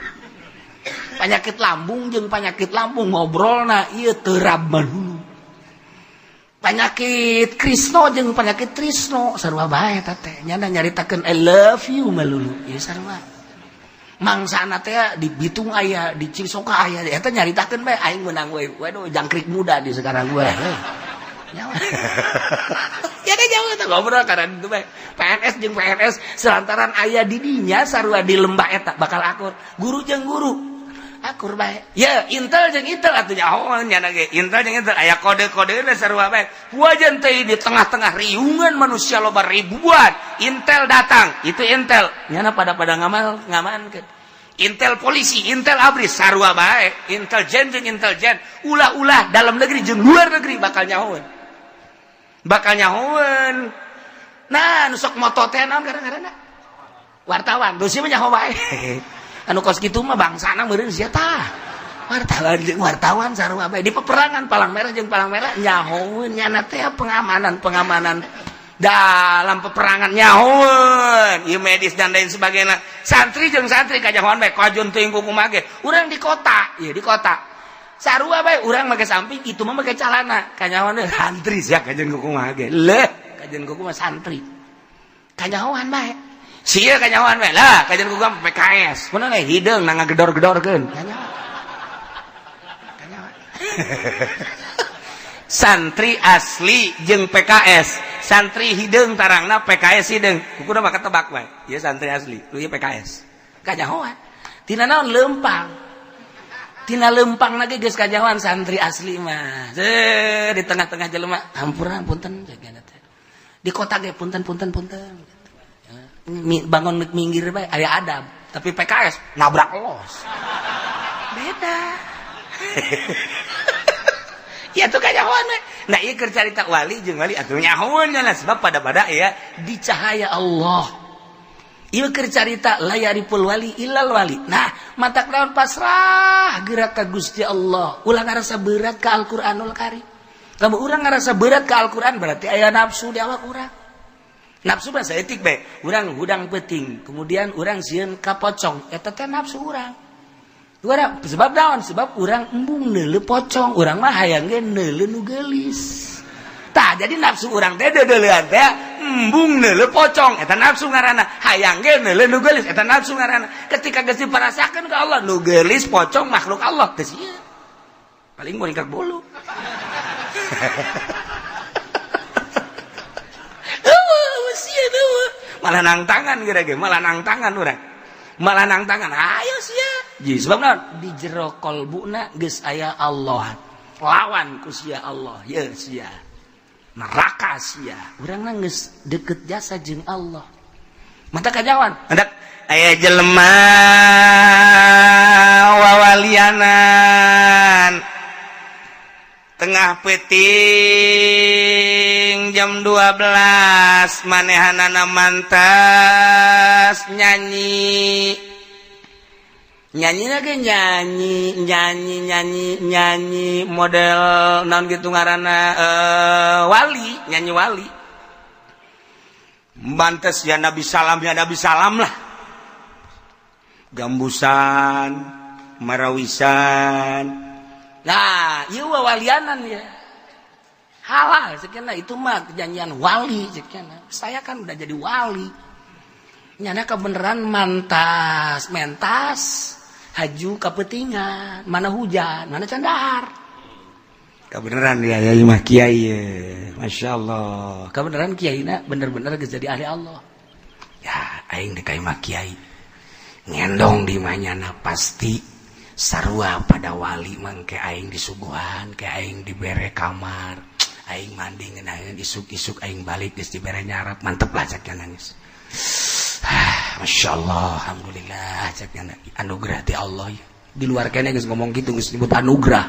penyakit lambung jeung penyakit lambung ngobrolna ieu teu rab malulu penyakit Krisno jeung penyakit Trisno sarua bae eta teh nyana nyaritakeun I love you malulu ieu sarua mangsana teh di Bitung aya di Cisoka aya eta nyaritakeun bae aing meunang we waduh jangkrik muda di sekarang gue nyawa ya deh jauh eta ngobrol karena itu bae PNS jeung PNS selantaran aya di dinya sarua di lembah eta bakal akur guru jeung guru akur bae ya intel jeung intel atuh nyaho nyana ge intel jeung intel aya kode-kodena sarua bae wajan teh di tengah-tengah riungan manusia loba ribuan intel datang itu intel nyana pada ngamankeun intel polisi intel abri sarua bae intelijen jeung intelijen ulah-ulah dalam negeri jeung luar negeri bakal nyahoeun nah nu sok moto teh naon gara-garana wartawan dosi mah nyaho bae anu kos kitu mah bangsana meureun sia tah wartawan sarua bae di peperangan palang merah jeung palang merah nyahoeun nyana teh pengamanan dalam peperangan nyahoeun ieu medis dan lain sebagainya santri jeung santri kajahoan bae kajon teuing kuku mage urang di kota ieu di kota sarua bae urang make samping itu mah make calana kanyahoan santri sia kajen kuku mage leh kajen kuku mah santri kanyahoan bae sia kanyahoan bae lah kajen kuku mah PKS mun ge hideung na ngagedor-gedorkeun kanyahoan santri asli jeung PKS santri hideung tarangna PKS hideung kukuna mah ketebak bae ieu santri asli ieu PKS kanyahoan tina naon leumpang tina lempang lagi geus kajawan santri asli mah di tengah-tengah jelema hampura punten jagana teh di kota ge punten bangun minggir bae aya adab tapi PKS nabrak los beda ya tuh kajawan we nah ieu keur carita wali jeung wali atuh nyahoeun nya sebab pada ya di cahaya Allah ieu keur carita layaripul wali illal wali. Nah, matak naon pasrah gerak ka Gusti Allah. Ulah ngarasa berat ka Al-Qur'anul Karim. Lamun urang ngarasa berat ka Al-Qur'an berarti aya nafsu di awak urang. Nafsu mah saeutik bae. Urang hudang peuting, kemudian urang sieun ka pocong, eta teh nafsu urang. Urang sebab naon? Sebab urang embung neuleuh pocong, urang mah hayang ge neuleuh nu geulis. Tah jadi nafsu urang teh deuleuhan teh embung neuleuh pocong eta nafsu ngaranna hayang ge neuleuh nu geulis eta nafsu ngaranna ketika geus diparasakeun ka Allah nu geulis pocong makhluk Allah teh sia paling mau nikak bolu sia deui malah nang tangan geura ge malah nang tangan urang malah nang tangan ayo sia ji sebab naon di jero kolbuna geus aya Allah lawan ku sia Allah ye sia neraka sia urang geus deukeut jasa jeung Allah mata kajawan hendak aya jelema wawalianan tengah peuting jam 12 manehanana mantas nyanyi lagi nyanyi model naon gitu ngaranna wali nyanyi wali bantes ya Nabi salam lah gambusan marawisan nah ieu wawalianan ya halal sekian itu mah nyanyian wali sekian saya kan udah jadi wali nyana kebeneran mentas haju kapetingan mana hujan mana candahar kebeneran ya mah kiai Masya Allah kebeneran kiai bener-bener jadi ahli Allah ya aing dekai mah kiai ngendong di manyana pasti sarua pada wali mangke aing disuguhan ke aing dibere kamar aing mandi ngeunah isuk-isuk aing balik geus dibere nyarap mantep lah cek nangis. Masya Allah, alhamdulillah cek anugerah ti Allah ya. Di luar kene geus ngomong gitu geus disebut anugerah.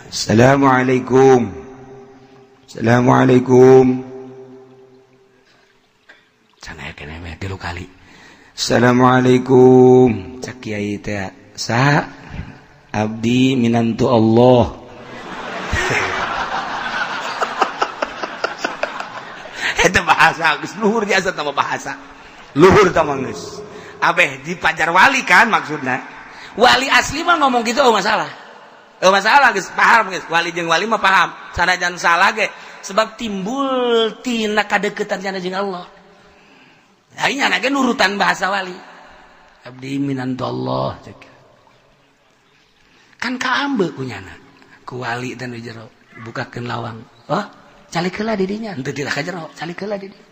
Assalamualaikum. Assalamualaikum. Sana kene mah 3 kali. Assalamualaikum. Cek kiai teh saha? Abdi minantu Allah. Eta bahasa geus luhur jasa tama bahasa. Luhur tama geus. Abeh di pajar wali kan maksudna. Wali asli mah ngomong gitu masalah. Masalah geus paham geus. Wali jeung wali mah paham. Sanajan salah ge sebab timbul tina kadeukeutan cenah jeung Allah. Aing nya ge nurutan bahasa wali. Abdi minantu Allah cek. Kan kaambe kunyana. Ku wali teh nu jero bukakeun lawang. Oh, calikeula di dinya. Henteu tidak ka jero, calikeula di dinya.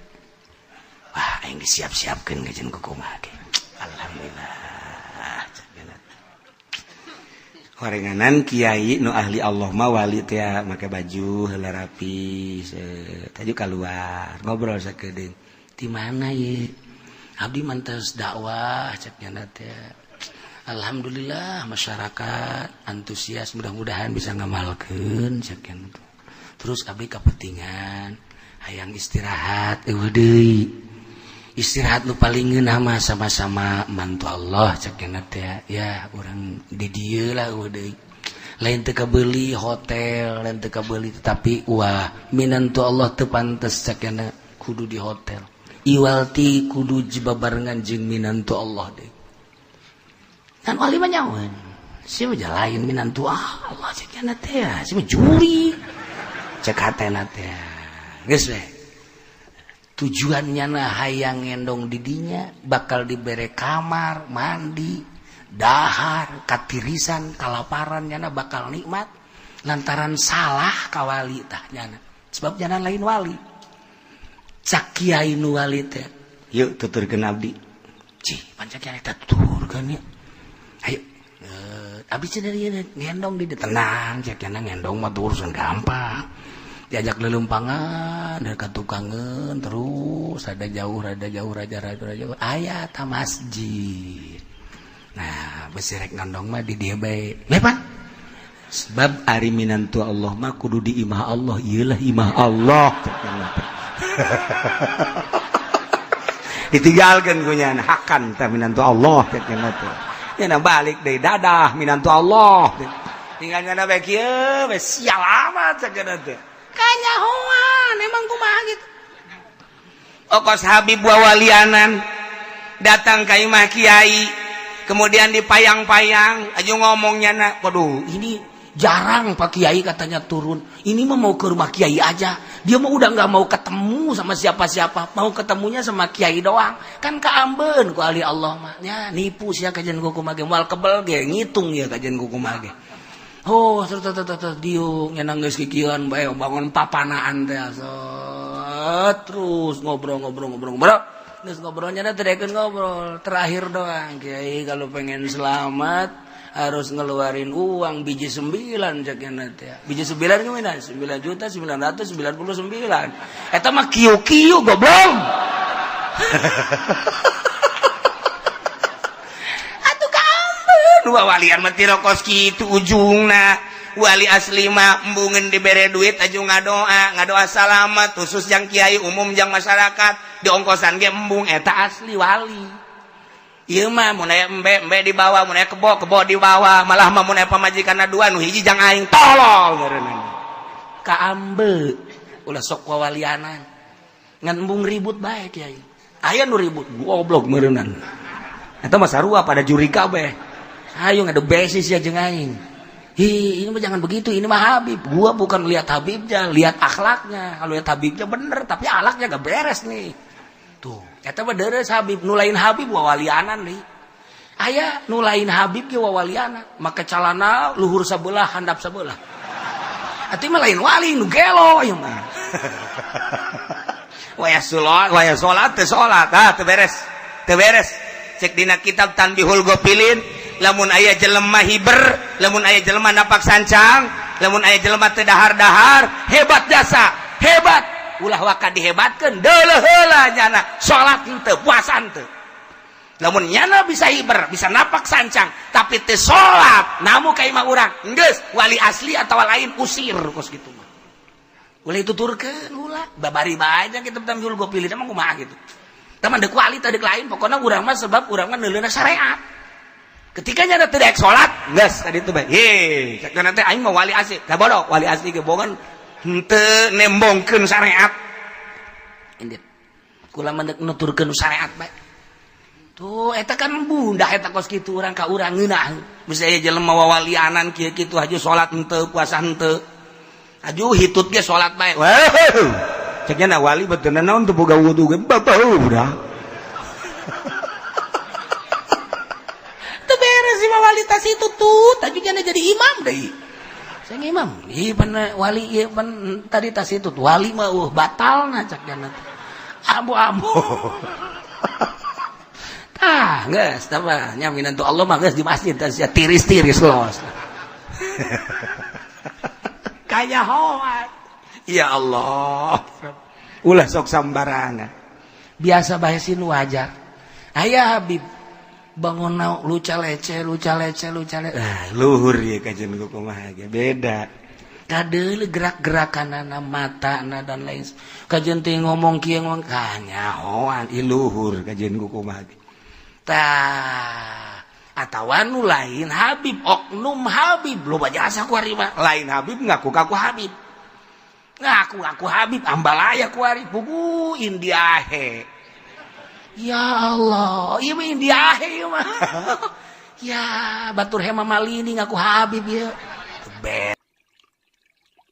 Wah, aing disiap-siapkeun geus ku kumaha ge. Alhamdulillah. Horenganan kiai nu ahli Allah mah wali teh make baju heula rapi, taju keluar ngobrol sakedeung. Di mana ye? Abdi mantos dakwah cek nya teh. Alhamdulillah masyarakat antusias mudah-mudahan bisa ngamalkeun cek nya. Terus abdi kapentingan hayang istirahat eueuh deui. Istirahat nu paling ngeunah mah sama-sama mantu Allah cek nya teh ya urang di dieu lah eueuh deui. Lain teu kabeuli hotel, lain teu kabeuli tapi wah minantu Allah teu pantes cek nya kudu di hotel. Iwalti kudu jibabarengan jeung minantu Allah deui. Kan wali mah nyaweun. Sia mah lain minantu Allah cek nya teh ya, sia mah juri. Cek hatena teh. Geus we. Tujuannya na hayang ngendong didinya bakal dibere kamar mandi dahar katirisan kalaparan nyana bakal nikmat lantaran salah kawali tah nyana sebab nyana lain wali cak kiai nu wali teh yuk tuturkeun abdi cih pancak kiai teh tuturkeun ya ayo abdi cenah ieu ngendong di tenang cak nyana ngendong mah urusan gampang diajak lelumpangan dari katukangan terus rada jauh aya ta masjid. Nah besirek ngandong mah di dieu bae lepan sebab ari minantu Allah mah kudu di imah Allah ieulah imah Allah ditinggalkeun ku nya hakan ta minantu Allah cenah teh nya balik deui dadah minantu Allah tinggal nya bae kieu we sial amat cenah teh kanyahoan emang kumaha gitu. Okos Habib wawalianan datang ka imah kiai kemudian dipayang-payang aju ngomongnya nak waduh ini jarang Pak Kiai katanya turun ini mah mau ke rumah Kiai aja dia mah udah nggak mau ketemu sama siapa-siapa mau ketemunya sama Kiai doang kan kaambeun ku ahli Allah mah nya nipu sia kajian kukumah ge moal kebel ge ngitung ya kajian kukumah ge. Oh, diung nyenang geus kikieuan bae bangun papanaan teh terus ngobrol. Geus ngobrolnya teh dekeun ngobrol. Terakhir doang Kiai kalau pengen selamat harus ngeluarin uang biji 9 cekna teh. Biji 9 gimana? 9.999. Eta mah kieu-kieu goblok. Dua walian mah tirokos kitu ujungna wali asli mah embungeun dibere duit aju ngadoa salamet khusus jang kiai umum jang masyarakat diongkosan ge embung eta asli wali ieu mah mun aya embe di bawah mun aya kebo di bawah malah mah mun aya pamajikanna dua nu hiji jang aing tolol ngeureunna kaambe ulah sok wawalianan ngan embung ribut bae kiai aya nu ribut goblok meureunna eta mah sarua pada juri kabeh. Ayo ngadu besis ya jeung aing. Ini mah jangan begitu, ini mah Habib. Gua bukan lihat Habibnya, lihat akhlaknya. Kalau lihat Habibnya bener, tapi akhlaknya gak beres nih. Tuh, eta mah deres Habib, nulain Habib wawalianan nih. Aya nulain Habib ge wawalianan, make calana luhur sabelah, handap sabelah. Ati mah lain wali nu gelo ieu mah. Waya salat teu salat, teu beres. Teu beres. Cek dina kitab Tanbihul Ghafilin lamun aya jelema hiber lamun aya jelema napak sancang lamun aya jelema teu dahar-dahar hebat jasa hebat ulah waka dihebatkeun deuleuh heula nyana salat henteu puasa henteu lamun nyana bisa hiber bisa napak sancang tapi teu salat namu ka imah urang geus wali asli atawa lain usir kos kitu mah ulah dituturkeun ulah babari bae nya kitu tamjul go pilih mah kumaha gitu taman deuk wali teh deuk lain pokona urang mah sebab urang mah neuleuna syariat ketika nyana teu daek salat geus tadi teh bae ye sakana teh aing mah wali asli da bodoh wali asli ge bogan henteu nembongkeun syariat indit kula mah nuturkeun syariat bae tuh eta kan bunda eta kos kitu urang ka urang ngeunah bisa aya jelema wawalianan kieu kitu haju salat henteu puasa henteu haju hitut ge salat bae wow cek nya wali beteuna naon teu boga wudu ge bapau udah teu beres si wali tas itu tuh tadi nya jadi imam deui saya imam ieu pan wali ieu pan tadi tas itu wali mah batalna cek nya abu-abu geus tah nyaminan tu Allah mah geus di masjid tah sia tiris-tiris los. Kaya hoat. Ya Allah. Ulah sok sambarangan. Biasa bae sin wajar. Aya Habib bangun luca lece. Luhur ieu kajen kumaha ge beda. Kadeuleuh gerak-gerakanana matana dan lain. Kajen teh ngomong kieu ngomong kanyahoan iluhur kajen kumaha ge. Tah atawa nu lain Habib oknum Habib loba jasa kuari mah lain Habib ngaku-ngaku Habib ngaku-ngaku Habib ambalaya kuari pugu Indiahe ya Allah ieu mah Indiahe ieu mah ya batur hema malini ngaku Habib ieu